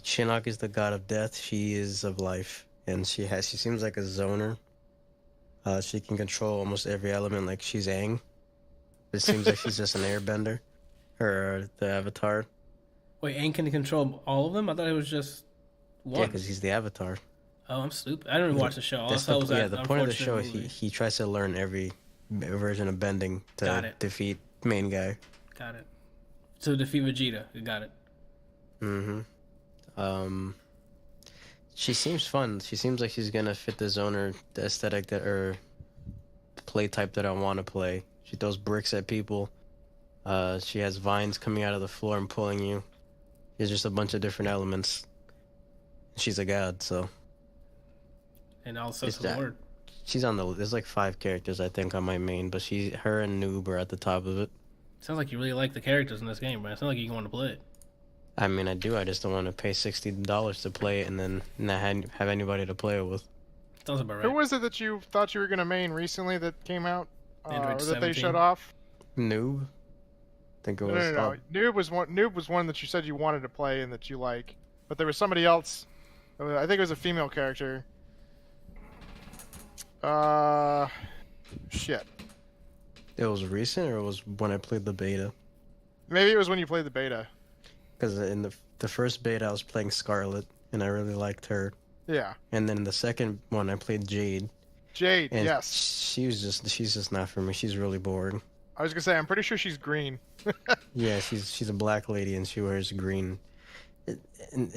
Shinnok is the god of death. She is of life, and she seems like a zoner. She can control almost every element, like she's Aang. It seems like she's just an airbender, or the Avatar. Wait, Aang can control all of them? I thought it was just one. Yeah, because he's the Avatar. Oh, I'm stupid. I didn't even watch the show. All I saw was that the point of the show is movie. he tries to learn every version of bending to defeat main guy. Got it. To defeat Vegeta. You got it. Mm-hmm. She seems fun. She seems like she's gonna fit the zoner, the aesthetic or play type that I want to play. She throws bricks at people. She has vines coming out of the floor and pulling you. There's just a bunch of different elements. She's a god, so. And also some word. She's on there's like 5 characters I think on my main, but her and Noob are at the top of it. Sounds like you really like the characters in this game, but it sounds like you want to play it. I mean, I do. I just don't want to pay $60 to play it and then not have anybody to play it with. Sounds about right. Who was it that you thought you were going to main recently that came out? Android or that 17. they showed off? Noob? I think it was. No. Noob was one that you said you wanted to play and that you like. But there was somebody else. I think it was a female character. Shit. It was recent, or it was when I played the beta? Maybe it was when you played the beta. Because in the first beta, I was playing Scarlet, and I really liked her. Yeah. And then the second one, I played Jade. Jade, And yes. she's just not for me. She's really bored. I was gonna say, I'm pretty sure she's green. Yeah, she's a black lady and she wears green.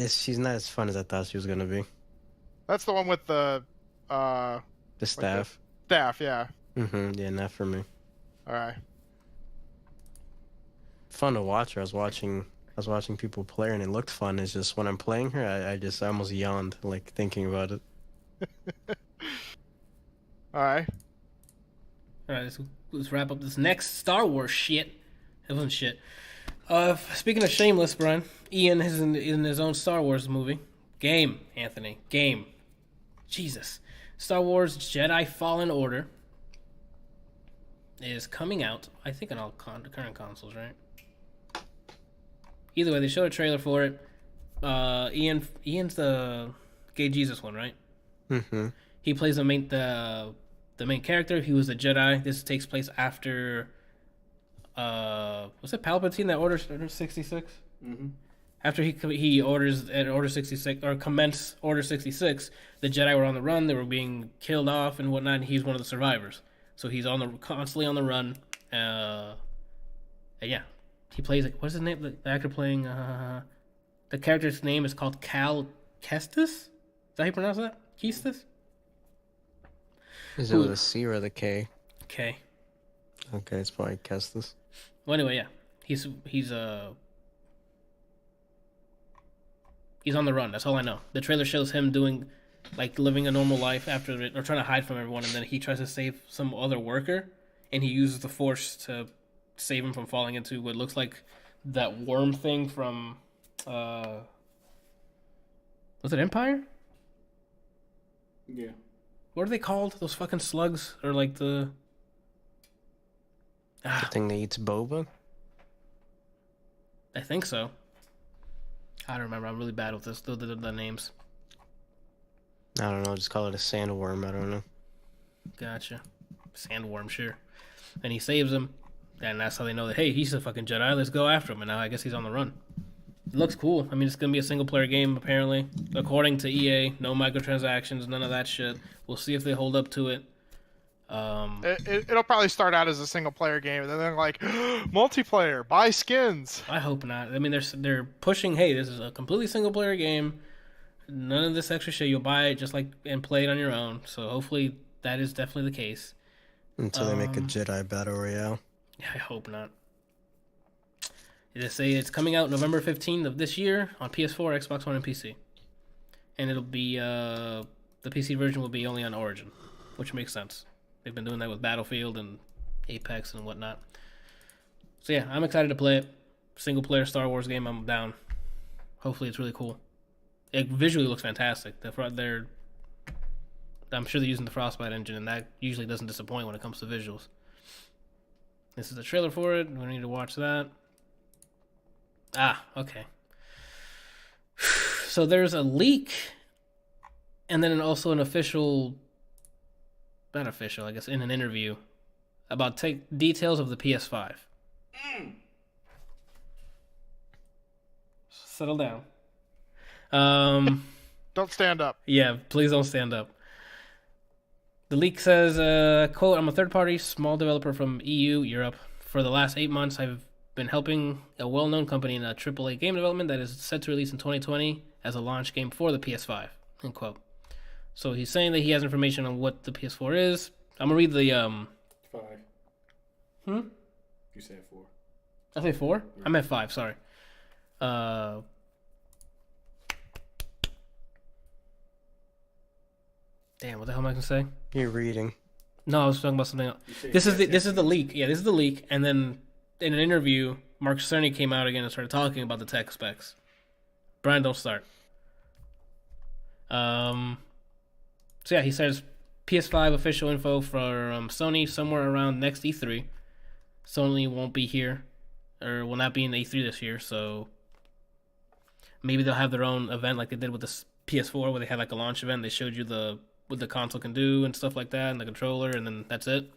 She's not as fun as I thought she was gonna be. That's the one with the Staff. Staff, yeah. Yeah, not for me. All right. Fun to watch her. I was watching people play her and it looked fun. It's just when I'm playing her, I almost yawned like thinking about it. All right. All right, let's wrap up this next Star Wars shit. It wasn't shit. Speaking of Shameless, Brian, Ian is in his own Star Wars movie. Game, Anthony. Game. Jesus. Star Wars Jedi Fallen Order is coming out, I think, on all current consoles, right? Either way, they showed a trailer for it. Ian's the Gay Jesus one, right? Mm-hmm. He plays the main character. He was a Jedi. This takes place after was it Palpatine that orders Order 66? Mm-hmm. After he orders at Order 66 or commence Order 66, the Jedi were on the run. They were being killed off and whatnot. And he's one of the survivors, so he's constantly on the run. And yeah, he plays what's his name? The actor playing the character's name is called Cal Kestis. Is that how you pronounce that? Kestis? Is it with a C or the K? K. Okay, it's probably Kestis. Well, anyway, yeah, he's on the run. That's all I know. The trailer shows him living a normal life after it, or trying to hide from everyone, and then he tries to save some other worker, and he uses the Force to save him from falling into what looks like that worm thing from was it Empire? Yeah. What are they called? Those fucking slugs, or like the The thing that eats boba? I think so. I don't remember. I'm really bad with the names. I don't know. Just call it a sandworm. I don't know. Gotcha. Sandworm, sure. And he saves him, and that's how they know that, hey, he's a fucking Jedi. Let's go after him. And now I guess he's on the run. It looks cool. I mean, it's gonna be a single player game apparently, according to EA. No microtransactions, none of that shit. We'll see if they hold up to it. It'll probably start out as a single player game, and then they're like, multiplayer, buy skins. I hope not. I mean, they're pushing. Hey, this is a completely single player game. None of this extra shit. You'll buy it just and play it on your own. So hopefully that is definitely the case. Until they make a Jedi Battle Royale. I hope not. They say it's coming out November 15th of this year on PS4, Xbox One, and PC. And it'll be the PC version will be only on Origin, which makes sense. They've been doing that with Battlefield and Apex and whatnot. So yeah, I'm excited to play it. Single player Star Wars game, I'm down. Hopefully it's really cool. It visually looks fantastic. I'm sure they're using the Frostbite engine, and that usually doesn't disappoint when it comes to visuals. This is the trailer for it. We need to watch that. Okay. So there's a leak, and then also an official, not official, I guess, in an interview about details of the PS5. Settle down. Don't stand up. Yeah, please don't stand up. The leak says, quote, I'm a third-party small developer from EU, Europe. For the last 8 months, I've been helping a well-known company in a AAA game development that is set to release in 2020 as a launch game for the PS5, end quote. So he's saying that he has information on what the PS4 is. I'm going to read the... 5. You said 4. I say 4? Yeah. I'm at 5, sorry. Damn, what the hell am I going to say? You're reading. No, I was talking about something else. This is the leak. Yeah, this is the leak. And then in an interview, Mark Cerny came out again and started talking about the tech specs. Brian, don't start. So yeah, he says PS5 official info from Sony somewhere around next E3. Sony won't be here, or will not be in the E3 this year, so maybe they'll have their own event like they did with the PS4, where they had like a launch event. They showed you what the console can do and stuff like that, and the controller, and then that's it.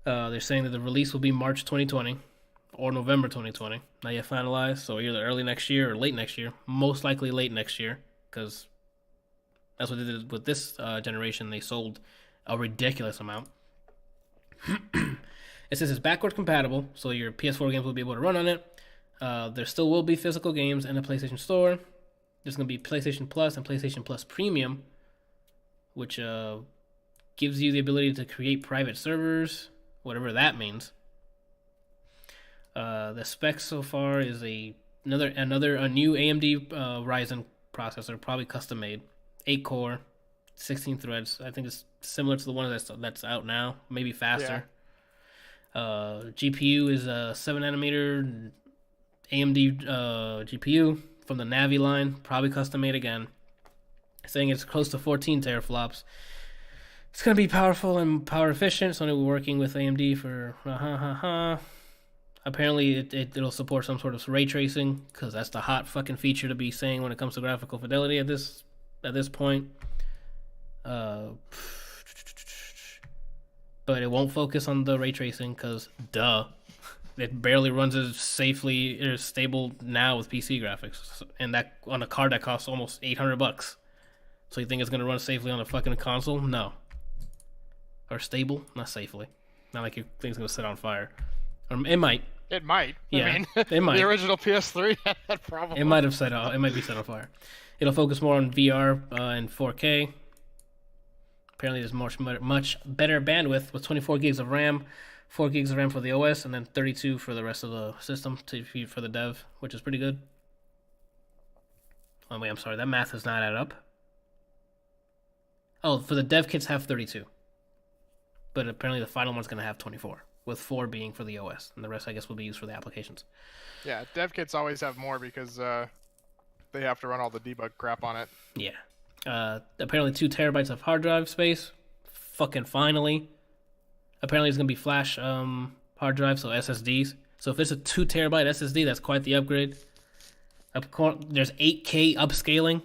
They're saying that the release will be March 2020 or November 2020. Not yet finalized, so either early next year or late next year. Most likely late next year, because That's what they did with this generation. They sold a ridiculous amount. It says it's backward compatible, so your PS4 games will be able to run on it. There still will be physical games in the PlayStation Store. There's going to be PlayStation Plus and PlayStation Plus Premium, which gives you the ability to create private servers, whatever that means. The specs so far is a new AMD Ryzen processor, probably custom made, 8-core, 16 threads. I think it's similar to the one that's out now, maybe faster. GPU is a 7nm AMD GPU from the Navi line, probably custom made again. Saying it's close to 14 teraflops. It's going to be powerful and power efficient, so we're working with AMD for Apparently it'll support some sort of ray tracing, because that's the hot fucking feature to be saying when it comes to graphical fidelity at this point. But it won't focus on the ray tracing, because duh. It barely runs as safely or stable now with PC graphics, and that on a card that costs almost $800. So you think it's gonna run safely on a fucking console? No. Or stable? Not safely. Not like your thing's gonna set on fire. Or it might. It might. Yeah, I mean, it might. The original PS3 had that problem. It might have set off. It might be set on fire. It'll focus more on VR and 4K. Apparently, there's much better bandwidth with 24 gigs of RAM. 4 gigs of RAM for the OS, and then 32 for the rest of the system for the dev, which is pretty good. Oh, wait, I'm sorry. That math does not add up. Oh, for the dev kits have 32. But apparently the final one's going to have 24, with 4 being for the OS, and the rest, I guess, will be used for the applications. Yeah, dev kits always have more because they have to run all the debug crap on it. Yeah. Apparently 2 terabytes of hard drive space. Fucking finally. Apparently it's going to be flash hard drive, so SSDs. So if it's a 2 terabyte SSD, that's quite the upgrade. There's 8K upscaling.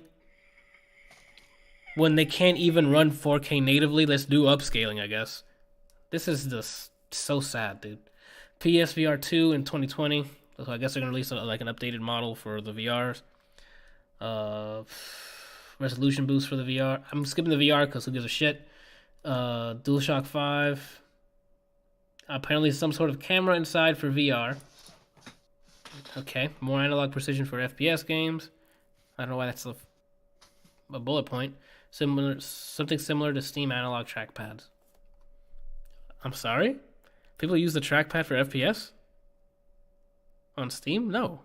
When they can't even run 4K natively, let's do upscaling, I guess. This is just so sad, dude. PSVR 2 in 2020. So I guess they're going to release an updated model for the VRs. Resolution boost for the VR. I'm skipping the VR because who gives a shit. DualShock 5. Apparently some sort of camera inside for VR. Okay, more analog precision for FPS games. I don't know why that's a bullet point. Something similar to Steam analog trackpads. I'm sorry? People use the trackpad for FPS? On Steam? No.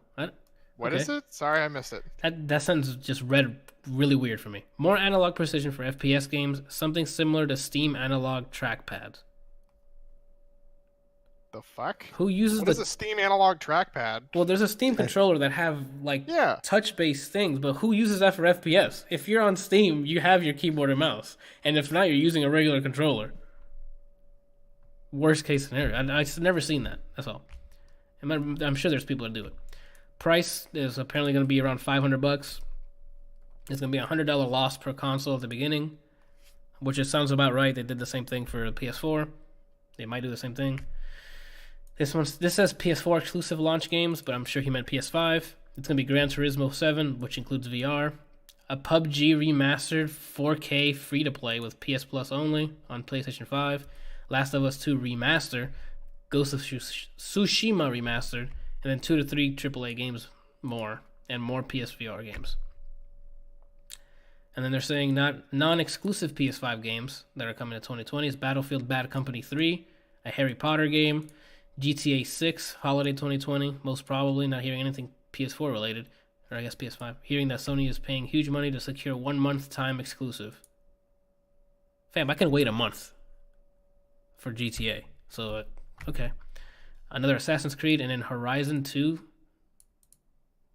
What is it? Sorry, I missed it. That sentence just read really weird for me. More analog precision for FPS games. Something similar to Steam analog trackpads. The fuck? Who uses What is a Steam analog trackpad? Well, there's a Steam controller that have touch-based things, but who uses that for FPS? If you're on Steam, you have your keyboard and mouse, and if not, you're using a regular controller. Worst case scenario. I've never seen that. That's all. I'm sure there's people that do it. Price is apparently going to be around $500. It's going to be a $100 loss per console at the beginning, which it sounds about right. They did the same thing for the PS4. They might do the same thing. This says PS4 exclusive launch games, but I'm sure he meant PS5. It's going to be Gran Turismo 7, which includes VR. A PUBG remastered 4K free-to-play with PS Plus only on PlayStation 5. Last of Us 2 remaster. Ghost of Tsushima remastered. And then 2 to 3 AAA games more. And more PSVR games. And then they're saying non-exclusive PS5 games that are coming to 2020 is Battlefield Bad Company 3, a Harry Potter game, GTA 6, holiday 2020, most probably. Not hearing anything PS4 related, or I guess PS5. Hearing that Sony is paying huge money to secure 1 month time exclusive. Fam, I can wait a month for GTA. So, okay. Another Assassin's Creed, and then Horizon 2.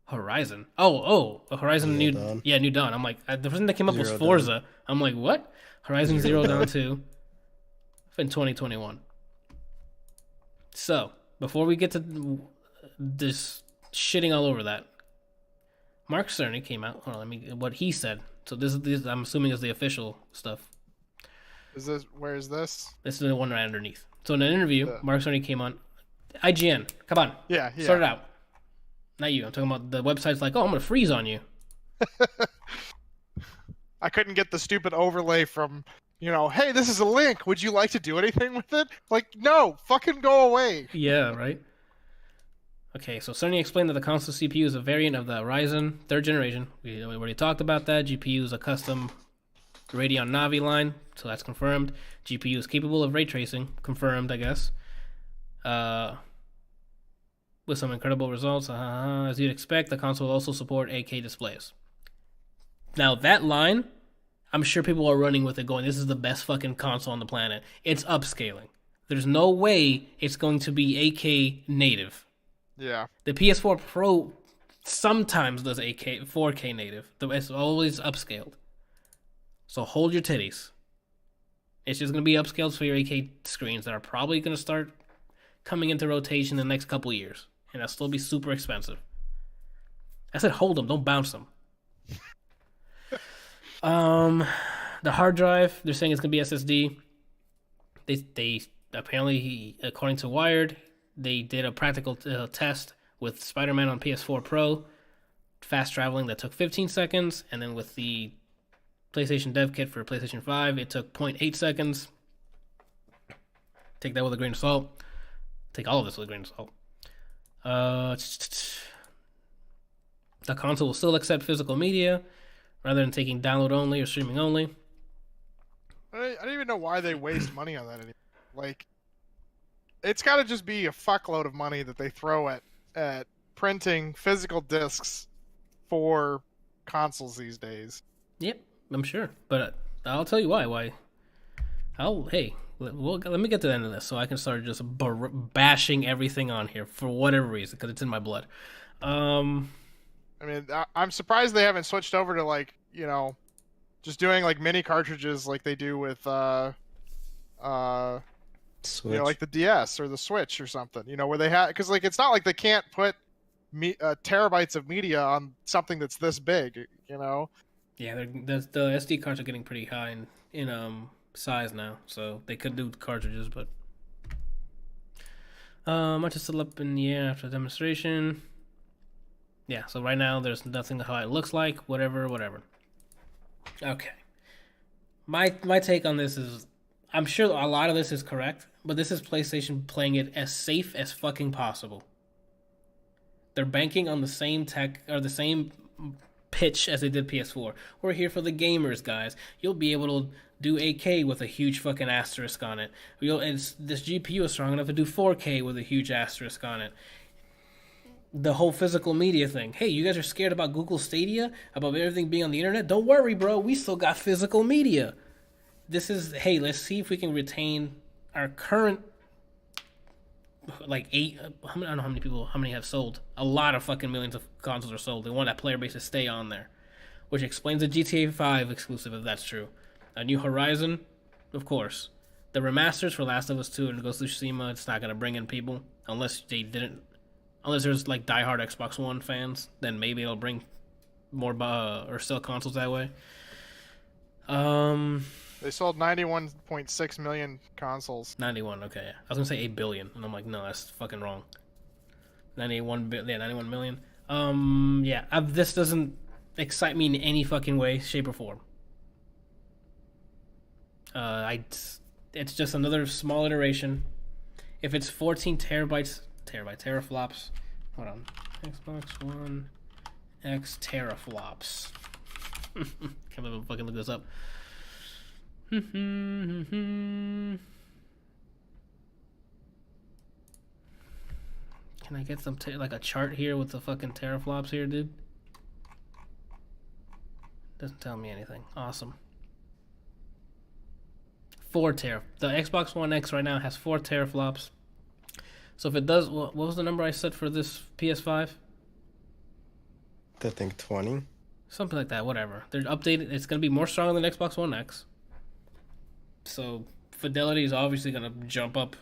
Horizon? Horizon New Dawn. I'm like, the person that came up was Forza. Dawn. I'm like, what? Horizon Zero Dawn 2 in 2021. So, before we get to this shitting all over that, Mark Cerny came out. Hold on, what he said. So this I'm assuming is the official stuff. Where is this? This is the one right underneath. So in an interview, Mark Cerny came on. IGN, come on. Yeah. Sort it out. Not you. I'm talking about the website's like, oh, I'm going to freeze on you. I couldn't get the stupid overlay from, hey, this is a link. Would you like to do anything with it? Like, no, fucking go away. Yeah, right? Okay, so Sony explained that the console CPU is a variant of the Ryzen 3rd generation. We already talked about that. GPU is a custom Radeon Navi line, so that's confirmed. GPU is capable of ray tracing, confirmed, I guess. With some incredible results. As you'd expect, the console will also support 8K displays. Now, that line, I'm sure people are running with it going, this is the best fucking console on the planet. It's upscaling. There's no way it's going to be 8K native. Yeah. The PS4 Pro sometimes does 4K native. It's always upscaled. So hold your titties. It's just going to be upscaled for your 8K screens that are probably going to start coming into rotation in the next couple years. And that'll still be super expensive. I said hold them, don't bounce them. The hard drive, they're saying it's going to be SSD. They apparently, according to Wired, they did a practical test with Spider-Man on PS4 Pro, fast traveling that took 15 seconds, and then with the PlayStation Dev Kit for PlayStation 5, it took 0.8 seconds. Take that with a grain of salt. Take all of this with a grain of salt. The console will still accept physical media, rather than taking download only or streaming only. I don't even know why they waste money on that anymore. Like, it's got to just be a fuckload of money that they throw at printing physical discs for consoles these days. Yep, I'm sure. But I'll tell you why. Let me get to the end of this so I can start just bashing everything on here for whatever reason, because it's in my blood. I mean, I'm surprised they haven't switched over to, just doing, mini cartridges like they do with, Switch. like the DS or the Switch or something, where they have... Because, it's not like they can't put terabytes of media on something that's this big, Yeah, the SD cards are getting pretty high in size now, so they could do cartridges, but much is still up in the air after the demonstration. Yeah, so right now there's nothing how it looks like, whatever. Okay. My take on this is, I'm sure a lot of this is correct, but this is PlayStation playing it as safe as fucking possible. They're banking on the same tech, or the same pitch as they did PS4. We're here for the gamers, guys. You'll be able to do 8K with a huge fucking asterisk on it. This GPU is strong enough to do 4K with a huge asterisk on it. The whole physical media thing. Hey, you guys are scared about Google Stadia? About everything being on the internet? Don't worry, bro. We still got physical media. Let's see if we can retain our current, I don't know how many have sold. A lot of fucking millions of consoles are sold. They want that player base to stay on there. Which explains the GTA 5 exclusive, if that's true. A New Horizon, of course. The remasters for Last of Us 2 and Ghost of Tsushima, it's not going to bring in people. Unless there's diehard Xbox One fans, then maybe it'll bring more or sell consoles that way. They sold 91.6 million consoles. 91, okay. Yeah. I was gonna say 8 billion, and I'm like, no, that's fucking wrong. 91 million. This doesn't excite me in any fucking way, shape, or form. It's just another small iteration. If it's 14 teraflops. Hold on. Xbox One X teraflops. Can't believe I'm fucking look this up. Can I get some a chart here with the fucking teraflops here, dude? Doesn't tell me anything. Awesome. 4 teraflops. The Xbox One X right now has 4 teraflops. So if it does, what was the number I set for this PS5? I think 20. Something like that, whatever. They're updated. It's going to be more strong than Xbox One X. So fidelity is obviously going to jump up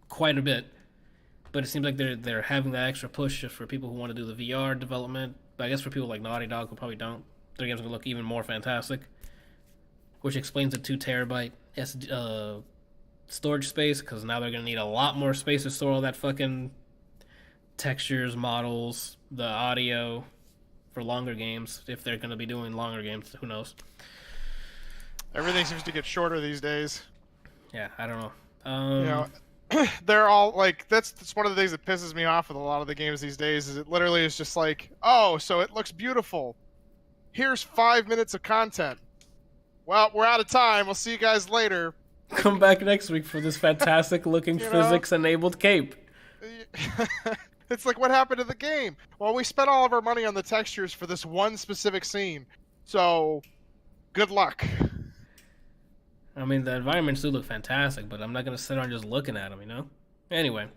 quite a bit. But it seems like they're having that extra push just for people who want to do the VR development. But I guess for people like Naughty Dog who probably don't, their games are going to look even more fantastic. Which explains the 2 terabyte storage space, because now they're going to need a lot more space to store all that fucking textures, models, the audio, for longer games if they're going to be doing longer games. Who knows? Everything seems to get shorter these days. Yeah, I don't know. You know, they're all like that's one of the things that pisses me off with a lot of the games these days. Is it literally is just like, oh, so it looks beautiful. Here's 5 minutes of content. Well, we're out of time. We'll see you guys later. Come back next week for this fantastic looking physics-enabled cape. It's like, what happened to the game? Well, we spent all of our money on the textures for this one specific scene. So, good luck. I mean, the environments do look fantastic, but I'm not going to sit around just looking at them, you know? Anyway,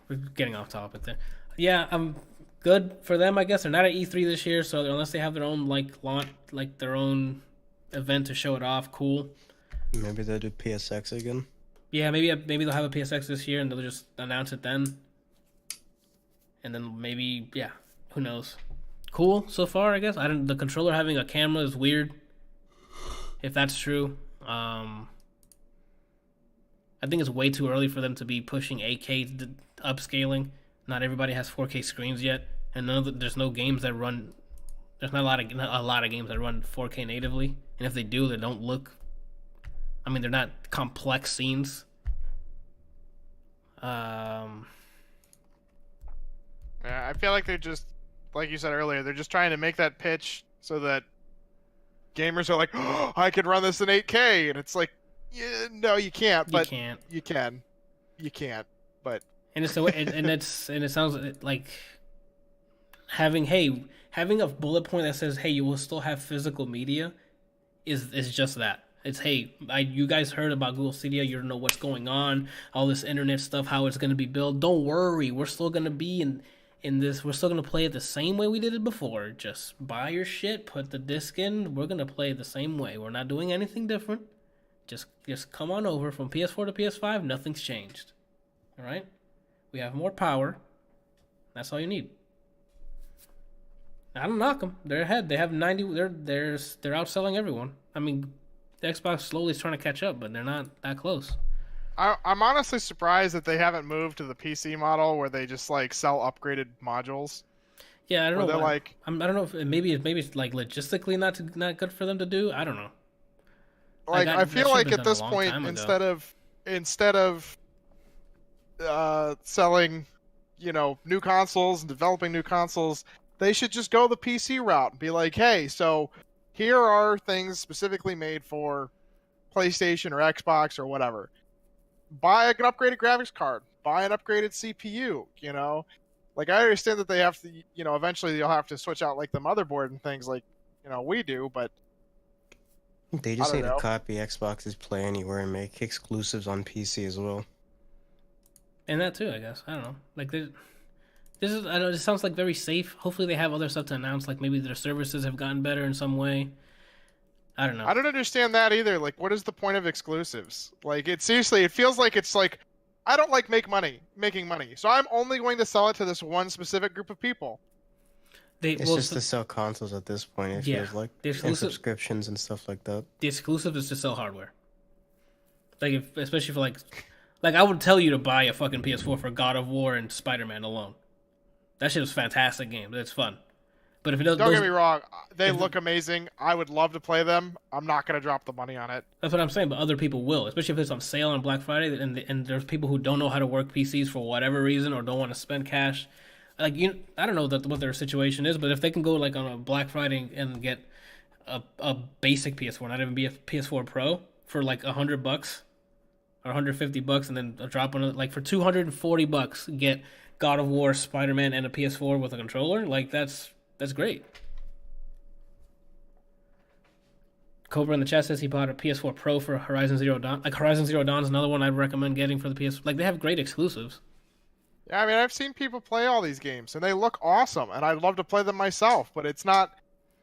we're getting off topic there. Yeah, I'm good for them, I guess. They're not at E3 this year, so unless they have their own, like, launch, like, their own event to show it off, cool. Maybe they'll do PSX again. Yeah, maybe they'll have a PSX this year, and they'll just announce it then. And then maybe, yeah, who knows? Cool so far, I guess. The controller having a camera is weird, if that's true. I think it's way too early for them to be pushing 8K upscaling. Not everybody has 4K screens yet, and there's no games that run. There's not a lot of games that run 4K natively, and if they do, they don't look. I mean, they're not complex scenes. Yeah, I feel like they're just, like you said earlier, they're just trying to make that pitch so that gamers are like, oh, I can run this in 8K, and it's like, yeah, no, you can't. But you can. You can't. But and it's and it sounds like having a bullet point that says, hey, you will still have physical media, is just that. It's, hey, you guys heard about Google Stadia. You don't know what's going on, all this internet stuff, how it's going to be built. Don't worry, we're still going to be in this. We're still going to play it the same way we did it before. Just buy your shit, put the disc in. We're going to play it the same way. We're not doing anything different. Just come on over from PS4 to PS5. Nothing's changed. All right? We have more power. That's all you need. I don't knock them. They're ahead. They have 90. They're outselling everyone. I mean, the Xbox slowly is trying to catch up, but they're not that close. I'm honestly surprised that they haven't moved to the PC model where they just like sell upgraded modules. Yeah, I don't know. They're like, I don't know if maybe it's like logistically not good for them to do. I don't know. Like I feel like at this point, instead of selling, new consoles and developing new consoles, they should just go the PC route and be like, hey, so here are things specifically made for PlayStation or Xbox or whatever. Buy an upgraded graphics card. Buy an upgraded CPU, Like, I understand that they have to, eventually you'll have to switch out, like, the motherboard and things like, we do, but they just need to copy Xbox's Play Anywhere and make exclusives on PC as well. And that too, I guess. I don't know. Like, this is, I know, it sounds like very safe. Hopefully they have other stuff to announce, like maybe their services have gotten better in some way. I don't know. I don't understand that either. Like, what is the point of exclusives? Like, it feels like it's like, I don't like making money, so I'm only going to sell it to this one specific group of people. It's just to sell consoles at this point. It feels like, and subscriptions and stuff like that. The exclusive is to sell hardware. Like, especially for like I would tell you to buy a fucking PS4 for God of War and Spider-Man alone. That shit was a fantastic game. It's fun. But if it doesn't, don't get me wrong, they look amazing. I would love to play them. I'm not going to drop the money on it. That's what I'm saying, but other people will, especially if it's on sale on Black Friday, and there's people who don't know how to work PCs for whatever reason or don't want to spend cash. Like, I don't know what their situation is, but if they can go like on a Black Friday and get a basic PS4, not even be a PS4 Pro for like $100 or $150, and then a drop on it, like for $240, get God of War, Spider-Man, and a PS4 with a controller, like that's great. Cobra in the chat says he bought a PS4 Pro for Horizon Zero Dawn. Like, Horizon Zero Dawn is another one I'd recommend getting for the PS4. Like, they have great exclusives. Yeah, I mean, I've seen people play all these games, and they look awesome, and I'd love to play them myself, but it's not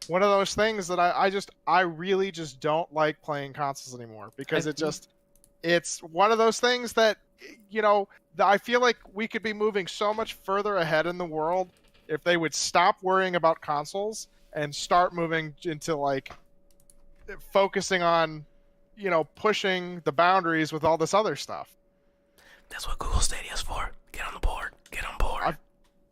one of those things that I really just don't like playing consoles anymore, because it's one of those things that, I feel like we could be moving so much further ahead in the world if they would stop worrying about consoles and start moving into, like, focusing on, pushing the boundaries with all this other stuff. That's what Google Stadia is for. Get on the board. Get on board.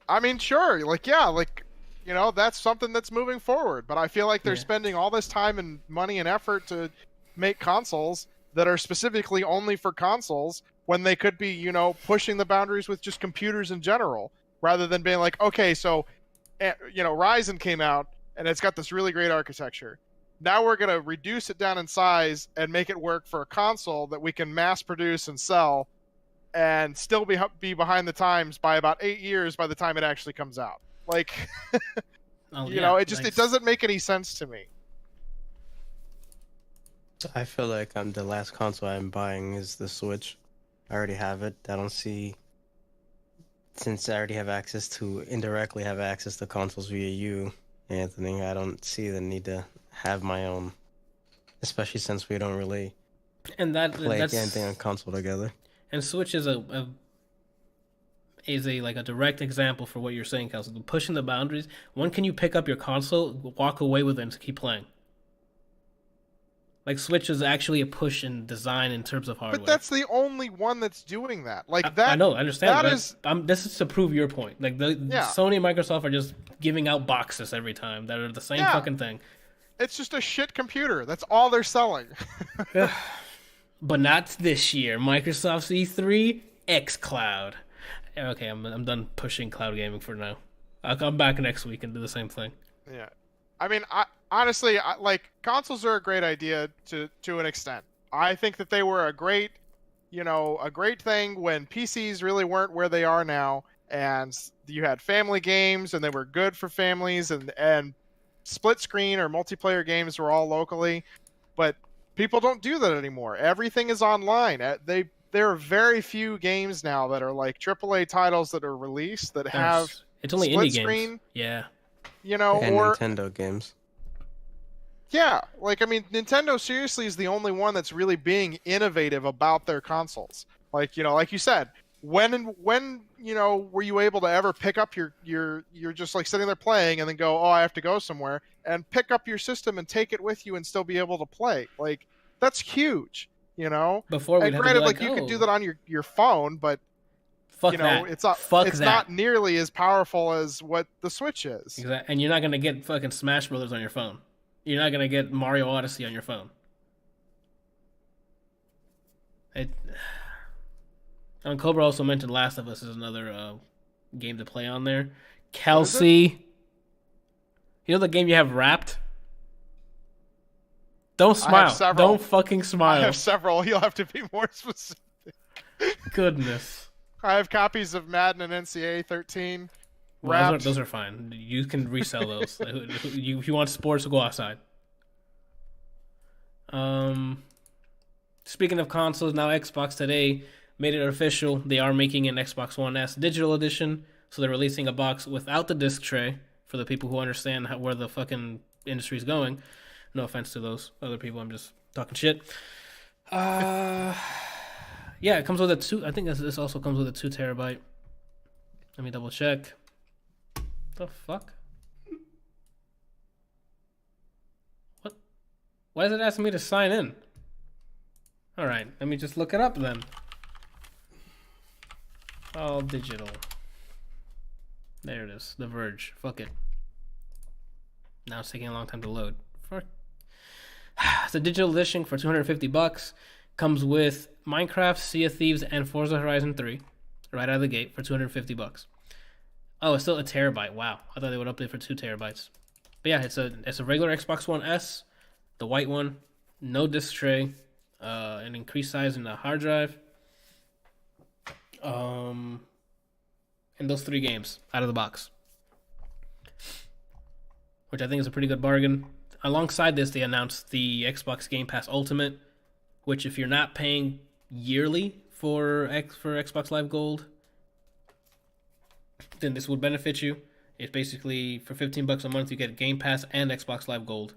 I mean, sure. Like, yeah, like, that's something that's moving forward. But I feel like they're Yeah. spending all this time and money and effort to make consoles that are specifically only for consoles when they could be, pushing the boundaries with just computers in general, rather than being like, okay, so, Ryzen came out and it's got this really great architecture. Now we're going to reduce it down in size and make it work for a console that we can mass produce and sell and still be behind the times by about 8 years by the time it actually comes out. Like, it doesn't make any sense to me. I feel like the last console I'm buying is the Switch. I already have it. I don't see, since I already have indirectly have access to consoles via you, Anthony, I don't see the need to have my own, especially since we don't really play anything on console together. And Switch is a direct example for what you're saying, Kelsey. Pushing the boundaries. When can you pick up your console, walk away with it, and keep playing? Like, Switch is actually a push in design in terms of hardware. But that's the only one that's doing that. Like that. I know, I understand. This is to prove your point. Like Sony and Microsoft are just giving out boxes every time that are the same fucking thing. It's just a shit computer. That's all they're selling. But not this year. Microsoft's E3, xCloud. Okay, I'm done pushing cloud gaming for now. I'll come back next week and do the same thing. Yeah. I mean, honestly, consoles are a great idea to an extent. I think that they were a great thing when PCs really weren't where they are now, and you had family games, and they were good for families, and split screen or multiplayer games were all locally. But people don't do that anymore. Everything is online. There are very few games now that are like AAA titles that are released that have it's only split indie screen. Games. Yeah. And Nintendo games. Yeah, Nintendo seriously is the only one that's really being innovative about their consoles. Like you said, when were you able to ever pick up you're just like sitting there playing and then go, oh, I have to go somewhere, and pick up your system and take it with you and still be able to play? Like, that's huge, Before we granted, you could do that on your phone, but that. It's not nearly as powerful as what the Switch is. Exactly. And you're not gonna get fucking Smash Brothers on your phone. You're not gonna get Mario Odyssey on your phone. And Cobra also mentioned Last of Us is another game to play on there. Kelsey, you know the game you have Wrapped? Don't smile. Don't fucking smile. I have several. You'll have to be more specific. Goodness. I have copies of Madden and NCAA 13. Well, those are fine. You can resell those. If you want sports, go outside. Speaking of consoles, now Xbox today made it official. They are making an Xbox One S digital edition. So they're releasing a box without the disc tray for the people who understand where the fucking industry's going. No offense to those other people. I'm just talking shit. Yeah, it comes with a 2. I think this also comes with a 2 terabyte. Let me double check. The fuck? What? Why is it asking me to sign in? Alright, let me just look it up then. All digital. There it is. The Verge. Fuck it. Now it's taking a long time to load. Fuck. It's a digital edition for $250. Comes with Minecraft, Sea of Thieves, and Forza Horizon 3 right out of the gate for $250. Oh, it's still a terabyte. Wow, I thought they would update for 2 terabytes. But yeah, it's a regular Xbox One S, the white one, no disc tray, an increased size in the hard drive, and those 3 games out of the box, which I think is a pretty good bargain. Alongside this, they announced the Xbox Game Pass Ultimate, which if you're not paying yearly for Xbox Live Gold, then this would benefit you. It's basically for $15 a month you get Game Pass and Xbox Live Gold.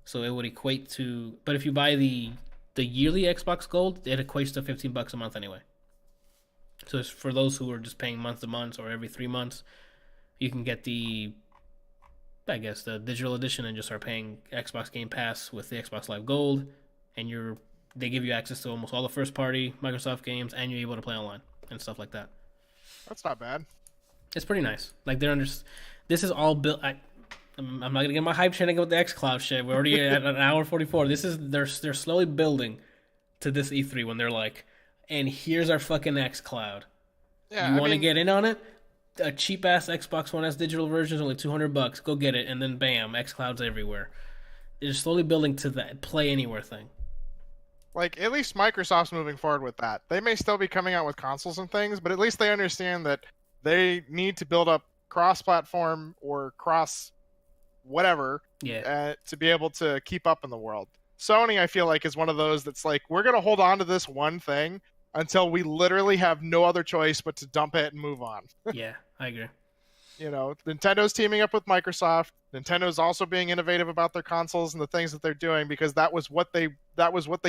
So it would equate to, but if you buy the yearly Xbox Gold, it equates to $15 a month anyway. So it's for those who are just paying month to month or every 3 months, you can get the digital edition and just start paying Xbox Game Pass with the Xbox Live Gold, and they give you access to almost all the first party Microsoft games, and you're able to play online and stuff like that. That's not bad. It's pretty nice. Like This is all built. I'm not gonna get my hype train with the xCloud shit. We're already at an hour 44. They're slowly building to this E3 when they're like, and here's our fucking xCloud. Yeah, You want to get in on it? A cheap ass Xbox One S digital version is only $200. Go get it, and then bam, xCloud's everywhere. They're slowly building to that Play Anywhere thing. Like, at least Microsoft's moving forward with that. They may still be coming out with consoles and things, but at least they understand that they need to build up cross-platform or cross whatever to be able to keep up in the world. Sony, I feel like, is one of those that's like, we're going to hold on to this one thing until we literally have no other choice but to dump it and move on. Yeah, I agree. You know, Nintendo's teaming up with Microsoft. Nintendo's also being innovative about their consoles and the things that they're doing because that was what they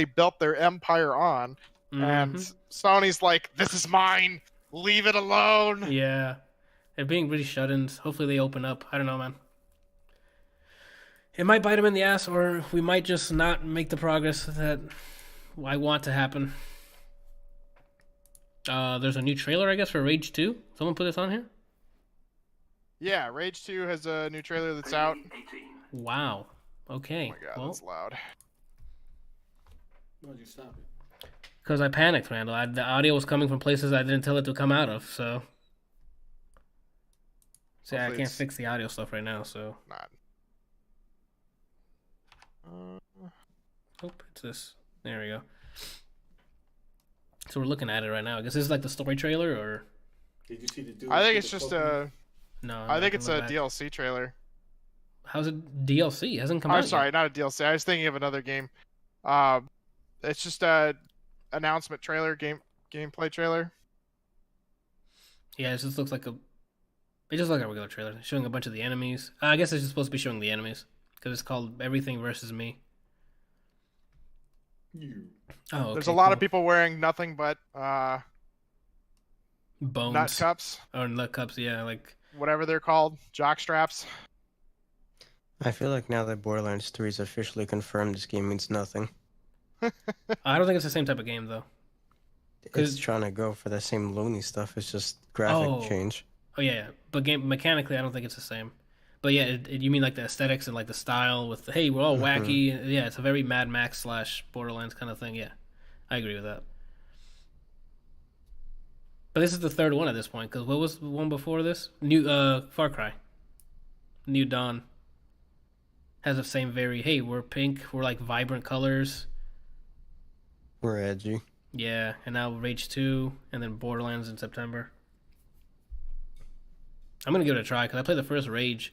built their empire on. Mm-hmm. And Sony's like, this is mine. Leave it alone. Yeah. They're being really shut-ins. Hopefully they open up. I don't know, man. It might bite them in the ass, or we might just not make the progress that I want to happen. There's a new trailer, I guess, for Rage 2. Someone put this on here? Yeah, Rage 2 has a new trailer that's out. Wow. Okay. Oh my god, that's loud. Why'd you stop it? Because I panicked, Randall. The audio was coming from places I didn't tell it to come out of, so... See, I can't fix the audio stuff right now, so... Not. Oh, it's this. There we go. So we're looking at it right now. I guess this is like the story trailer, or... Did you see the dude? I think it's just a... No. I think it's a DLC trailer. How's it DLC? It hasn't come out I'm sorry, yet. not a DLC. I was thinking of another game. It's just a announcement trailer, gameplay trailer. Yeah, it just looks like a... It just looks like a regular trailer. It's showing a bunch of the enemies. I guess it's just supposed to be showing the enemies. Because it's called Everything Versus Me. You. Oh, okay, There's a lot of people wearing nothing but bones. nut cups. Oh, nut cups, yeah, like... Whatever they're called. Jock straps. I feel like now that Borderlands 3 is officially confirmed, this game means nothing. I don't think it's the same type of game, though. It's trying to go for the same loony stuff. It's just graphic change. Oh, yeah. But mechanically, I don't think it's the same. But yeah, you mean like the aesthetics and like the style with, hey, we're all wacky. Yeah, it's a very Mad Max / Borderlands kind of thing. Yeah, I agree with that. But this is the third one at this point, because what was the one before this? New Far Cry. New Dawn. Has the same hey, we're pink, we're like vibrant colors. We're edgy. Yeah, and now Rage 2, and then Borderlands in September. I'm gonna give it a try, because I played the first Rage,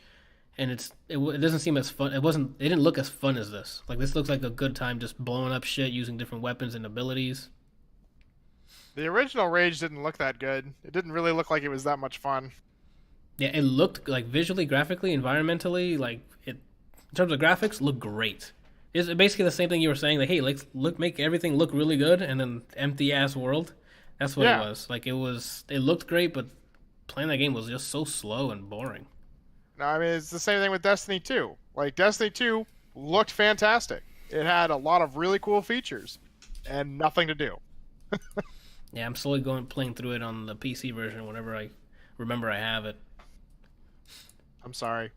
and it doesn't seem as fun. It didn't look as fun as this. Like, this looks like a good time just blowing up shit using different weapons and abilities. The original Rage didn't look that good. It didn't really look like it was that much fun. Yeah, it looked like visually, graphically, environmentally, like it. In terms of graphics, looked great. It's basically the same thing you were saying. Like, hey, make everything look really good, and then empty ass world. That's what it was. Like, it looked great, but playing that game was just so slow and boring. No, I mean, it's the same thing with Destiny 2. Like, Destiny 2 looked fantastic. It had a lot of really cool features and nothing to do. Yeah, I'm slowly playing through it on the PC version whenever I remember I have it. I'm sorry.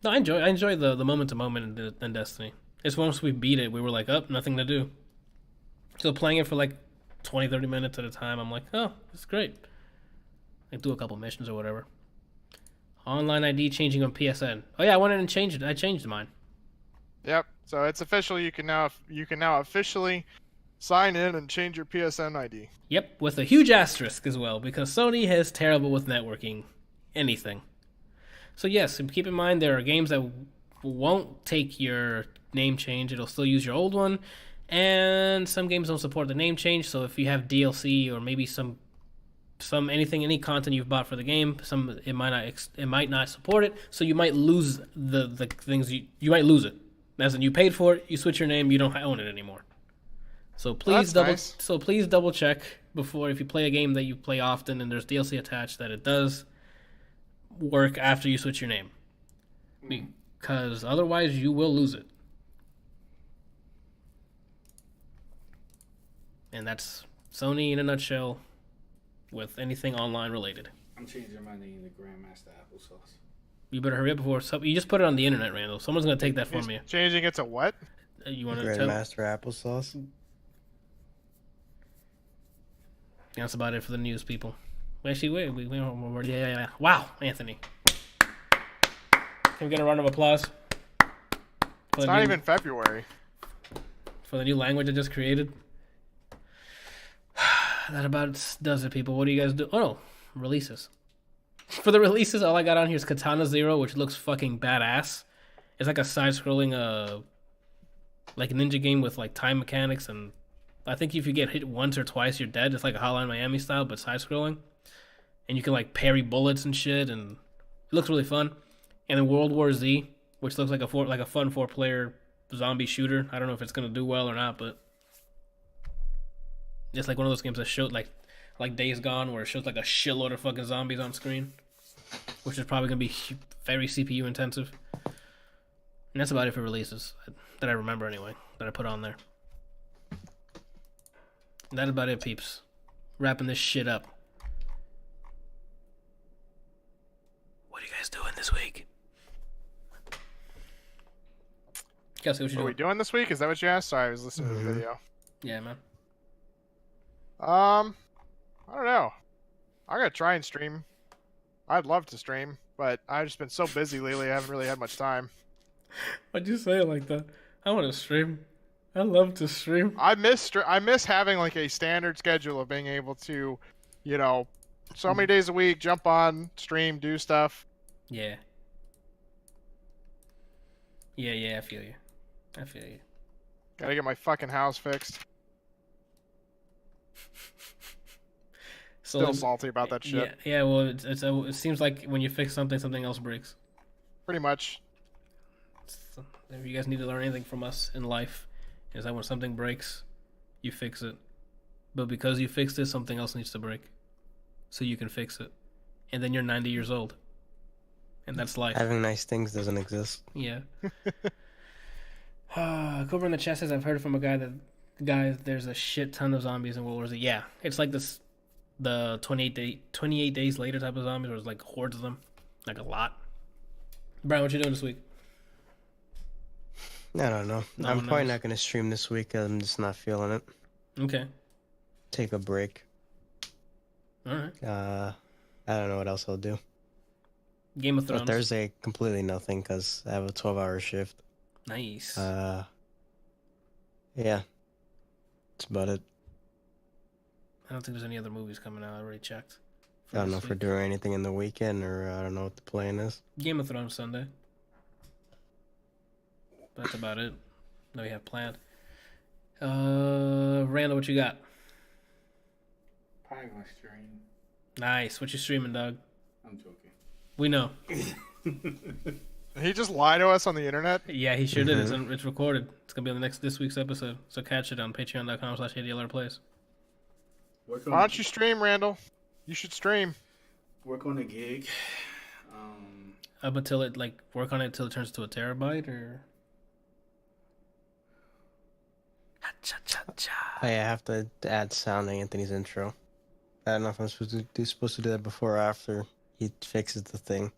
No, I enjoy the moment to moment in Destiny. It's once we beat it, we were like, oh, nothing to do. So playing it for like 20, 30 minutes at a time, I'm like, oh, it's great. I do a couple missions or whatever. Online ID changing on PSN. Oh yeah, I went in and changed it. I changed mine. Yep. So it's official. You can now officially sign in and change your PSN ID. Yep, with a huge asterisk as well, because Sony is terrible with networking anything. So yes, keep in mind there are games that won't take your name change. It'll still use your old one, and some games don't support the name change. So if you have DLC or maybe any content you've bought for the game, it might not support it. So you might lose the things you might lose it. As in, you paid for it, you switch your name, you don't own it anymore. So please double check before, if you play a game that you play often and there's DLC attached, that it does work after you switch your name, because otherwise you will lose it. And that's Sony in a nutshell with anything online related. I'm changing my name to Grandmaster Applesauce. You better hurry up before you just put it on the internet, Randall. Someone's gonna take that from you. Changing it to what? You want to tell? Grandmaster applesauce. That's about it for the news, people. Actually, wait. Yeah. Wow, Anthony. Can we get a round of applause? It's not even February. For the new language I just created. That about does it, people. What do you guys do? Oh, no. Releases. For the releases, all I got on here is Katana Zero, which looks fucking badass. It's like a side-scrolling, like a ninja game with like time mechanics, and I think if you get hit once or twice, you're dead. It's like a Hotline Miami style, but side-scrolling, and you can like parry bullets and shit, and it looks really fun. And then World War Z, which looks like a fun 4-player zombie shooter. I don't know if it's gonna do well or not, but it's like one of those games that showed like Days Gone, where it shows like a shitload of fucking zombies on screen, which is probably gonna be very CPU intensive. And that's about it for releases that I remember anyway, that I put on there. And that's about it, peeps. Wrapping this shit up. What are you guys doing this week? Kelsey, what are we doing this week? Is that what you asked? Sorry, I was listening to the video. Yeah, man. I don't know. I'm gonna try and stream. I'd love to stream, but I've just been so busy lately. I haven't really had much time. Why'd you say it like that? I want to stream. I love to stream. I miss having like a standard schedule of being able to, so many days a week, jump on, stream, do stuff. Yeah. Yeah, I feel you. Gotta get my fucking house fixed. Still salty about that shit. Yeah. Well, it seems like when you fix something, something else breaks. Pretty much. If you guys need to learn anything from us in life, is that when something breaks, you fix it. But because you fixed it, something else needs to break, so you can fix it, and then you're 90 years old, and that's life. Having nice things doesn't exist. Yeah. Cobra in the chat says, I've heard from a guy that there's a shit ton of zombies in World War Z. Yeah, it's like the 28 days later type of zombies, where it's like hordes of them, like a lot. Brian, what you doing this week? I don't know. I'm probably not going to stream this week. I'm just not feeling it. Okay. Take a break. All right. I don't know what else I'll do. Game of Thrones. But Thursday, completely nothing because I have a 12-hour shift. Nice. Yeah. That's about it. I don't think there's any other movies coming out. I already checked. I don't know if we're doing anything in the weekend, or I don't know what the plan is. Game of Thrones Sunday. That's about it that we have planned. Randall, what you got? Probably gonna stream. Nice. What you streaming, dog? I'm joking. We know. He just lied to us on the internet? Yeah, he sure did. It's recorded. It's going to be on this week's episode. So catch it on patreon.com/ADLR Plays. Why don't you stream, Randall? You should stream. Work on a gig. Up until it, work on it until it turns to a terabyte, or... I have to add sound to Anthony's intro. I don't know if I'm supposed to do that before or after he fixes the thing.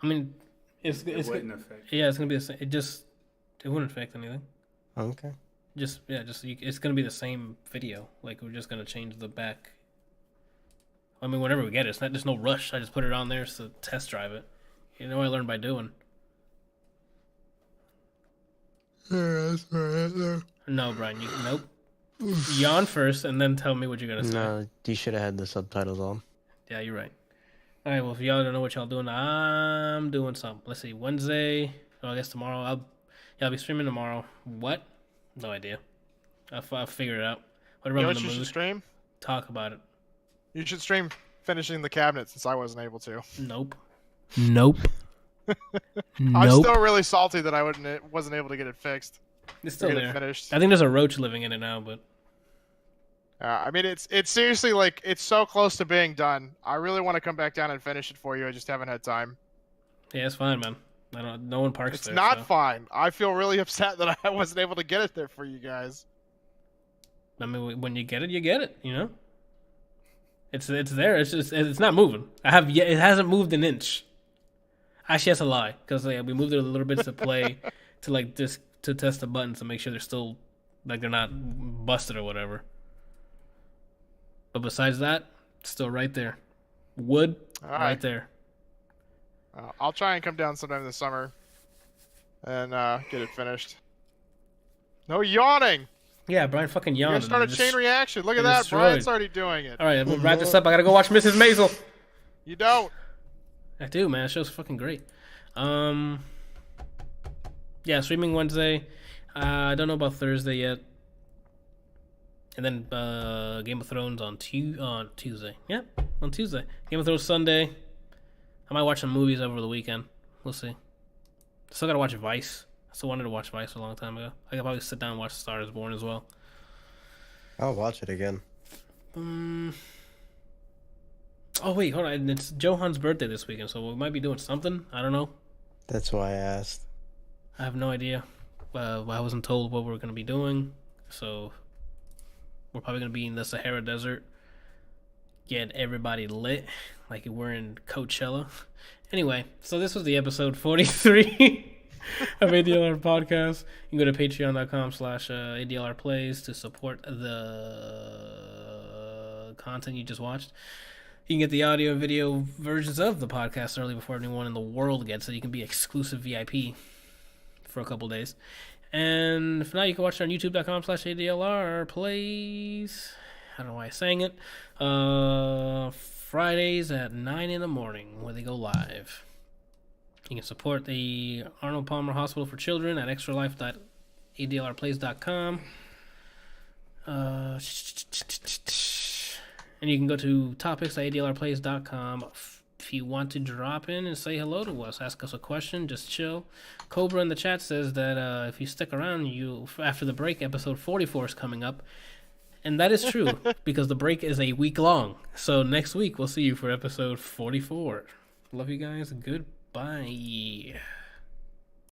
I mean, it wouldn't affect. Yeah, it's gonna be the same. It wouldn't affect anything. Okay. It's gonna be the same video. Like, we're just gonna change the back. I mean, whenever we get it, there's no rush. I just put it on there to test drive it. I learned by doing. That's right. No, Brian, nope. Yawn first, and then tell me what you're gonna say. No, you should have had the subtitles on. Yeah, you're right. All right, well, if y'all don't know what y'all doing, I'm doing something. Let's see, Wednesday. I guess tomorrow. I'll be streaming tomorrow. What? No idea. I'll figure it out. Whatever. You know what you should stream? Talk about it. You should stream finishing the cabinet, since I wasn't able to. Nope. I'm still really salty that I wasn't able to get it fixed. It's still there. Finished. I think there's a roach living in it now, but... I mean, it's seriously, it's so close to being done. I really want to come back down and finish it for you. I just haven't had time. Yeah, it's fine, man. No one parks there. It's not fine. I feel really upset that I wasn't able to get it there for you guys. I mean, when you get it, It's there. It's just, it's not moving. It hasn't moved an inch. Actually, that's a lie, because we moved it a little bit to play, to like just to test the buttons to make sure they're still, like they're not busted or whatever. But besides that, still right there. Wood, All right right. there. I'll try and come down sometime this summer and get it finished. No yawning. Yeah, Brian fucking You're yawned. gonna start a chain reaction. Look at that. destroyed. Brian's already doing it. All right, I'm gonna wrap this up. I gotta go watch Mrs. Maisel. You don't. I do, man. That show's fucking great. Yeah, streaming Wednesday. I don't know about Thursday yet. And then Game of Thrones on Tuesday. Yeah, on Tuesday. Game of Thrones Sunday. I might watch some movies over the weekend. We'll see. Still gotta watch Vice. I still wanted to watch Vice a long time ago. I could probably sit down and watch Star is Born as well. I'll watch it again. Oh wait, hold on. It's Johan's birthday this weekend, so we might be doing something. I don't know. That's why I asked. I have no idea. I wasn't told what we're gonna be doing, so we're probably gonna be in the Sahara Desert, get everybody lit like we're in Coachella. Anyway, so this was the episode 43 of ADLR Podcast. You can go to patreon.com/ADLR Plays to support the content you just watched. You can get the audio and video versions of the podcast early before anyone in the world gets it. You can be exclusive VIP for a couple days. And for now, you can watch it on youtube.com/ADLR Plays. I don't know why I sang it. Fridays at 9 in the morning where they go live. You can support the Arnold Palmer Hospital for Children at extralife.adlrplays.com. And you can go to topics.adlrplays.com if you want to drop in and say hello to us, ask us a question, just chill. Cobra in the chat says that if you stick around, after the break, episode 44 is coming up. And that is true, because the break is a week long. So next week, we'll see you for episode 44. Love you guys. Goodbye.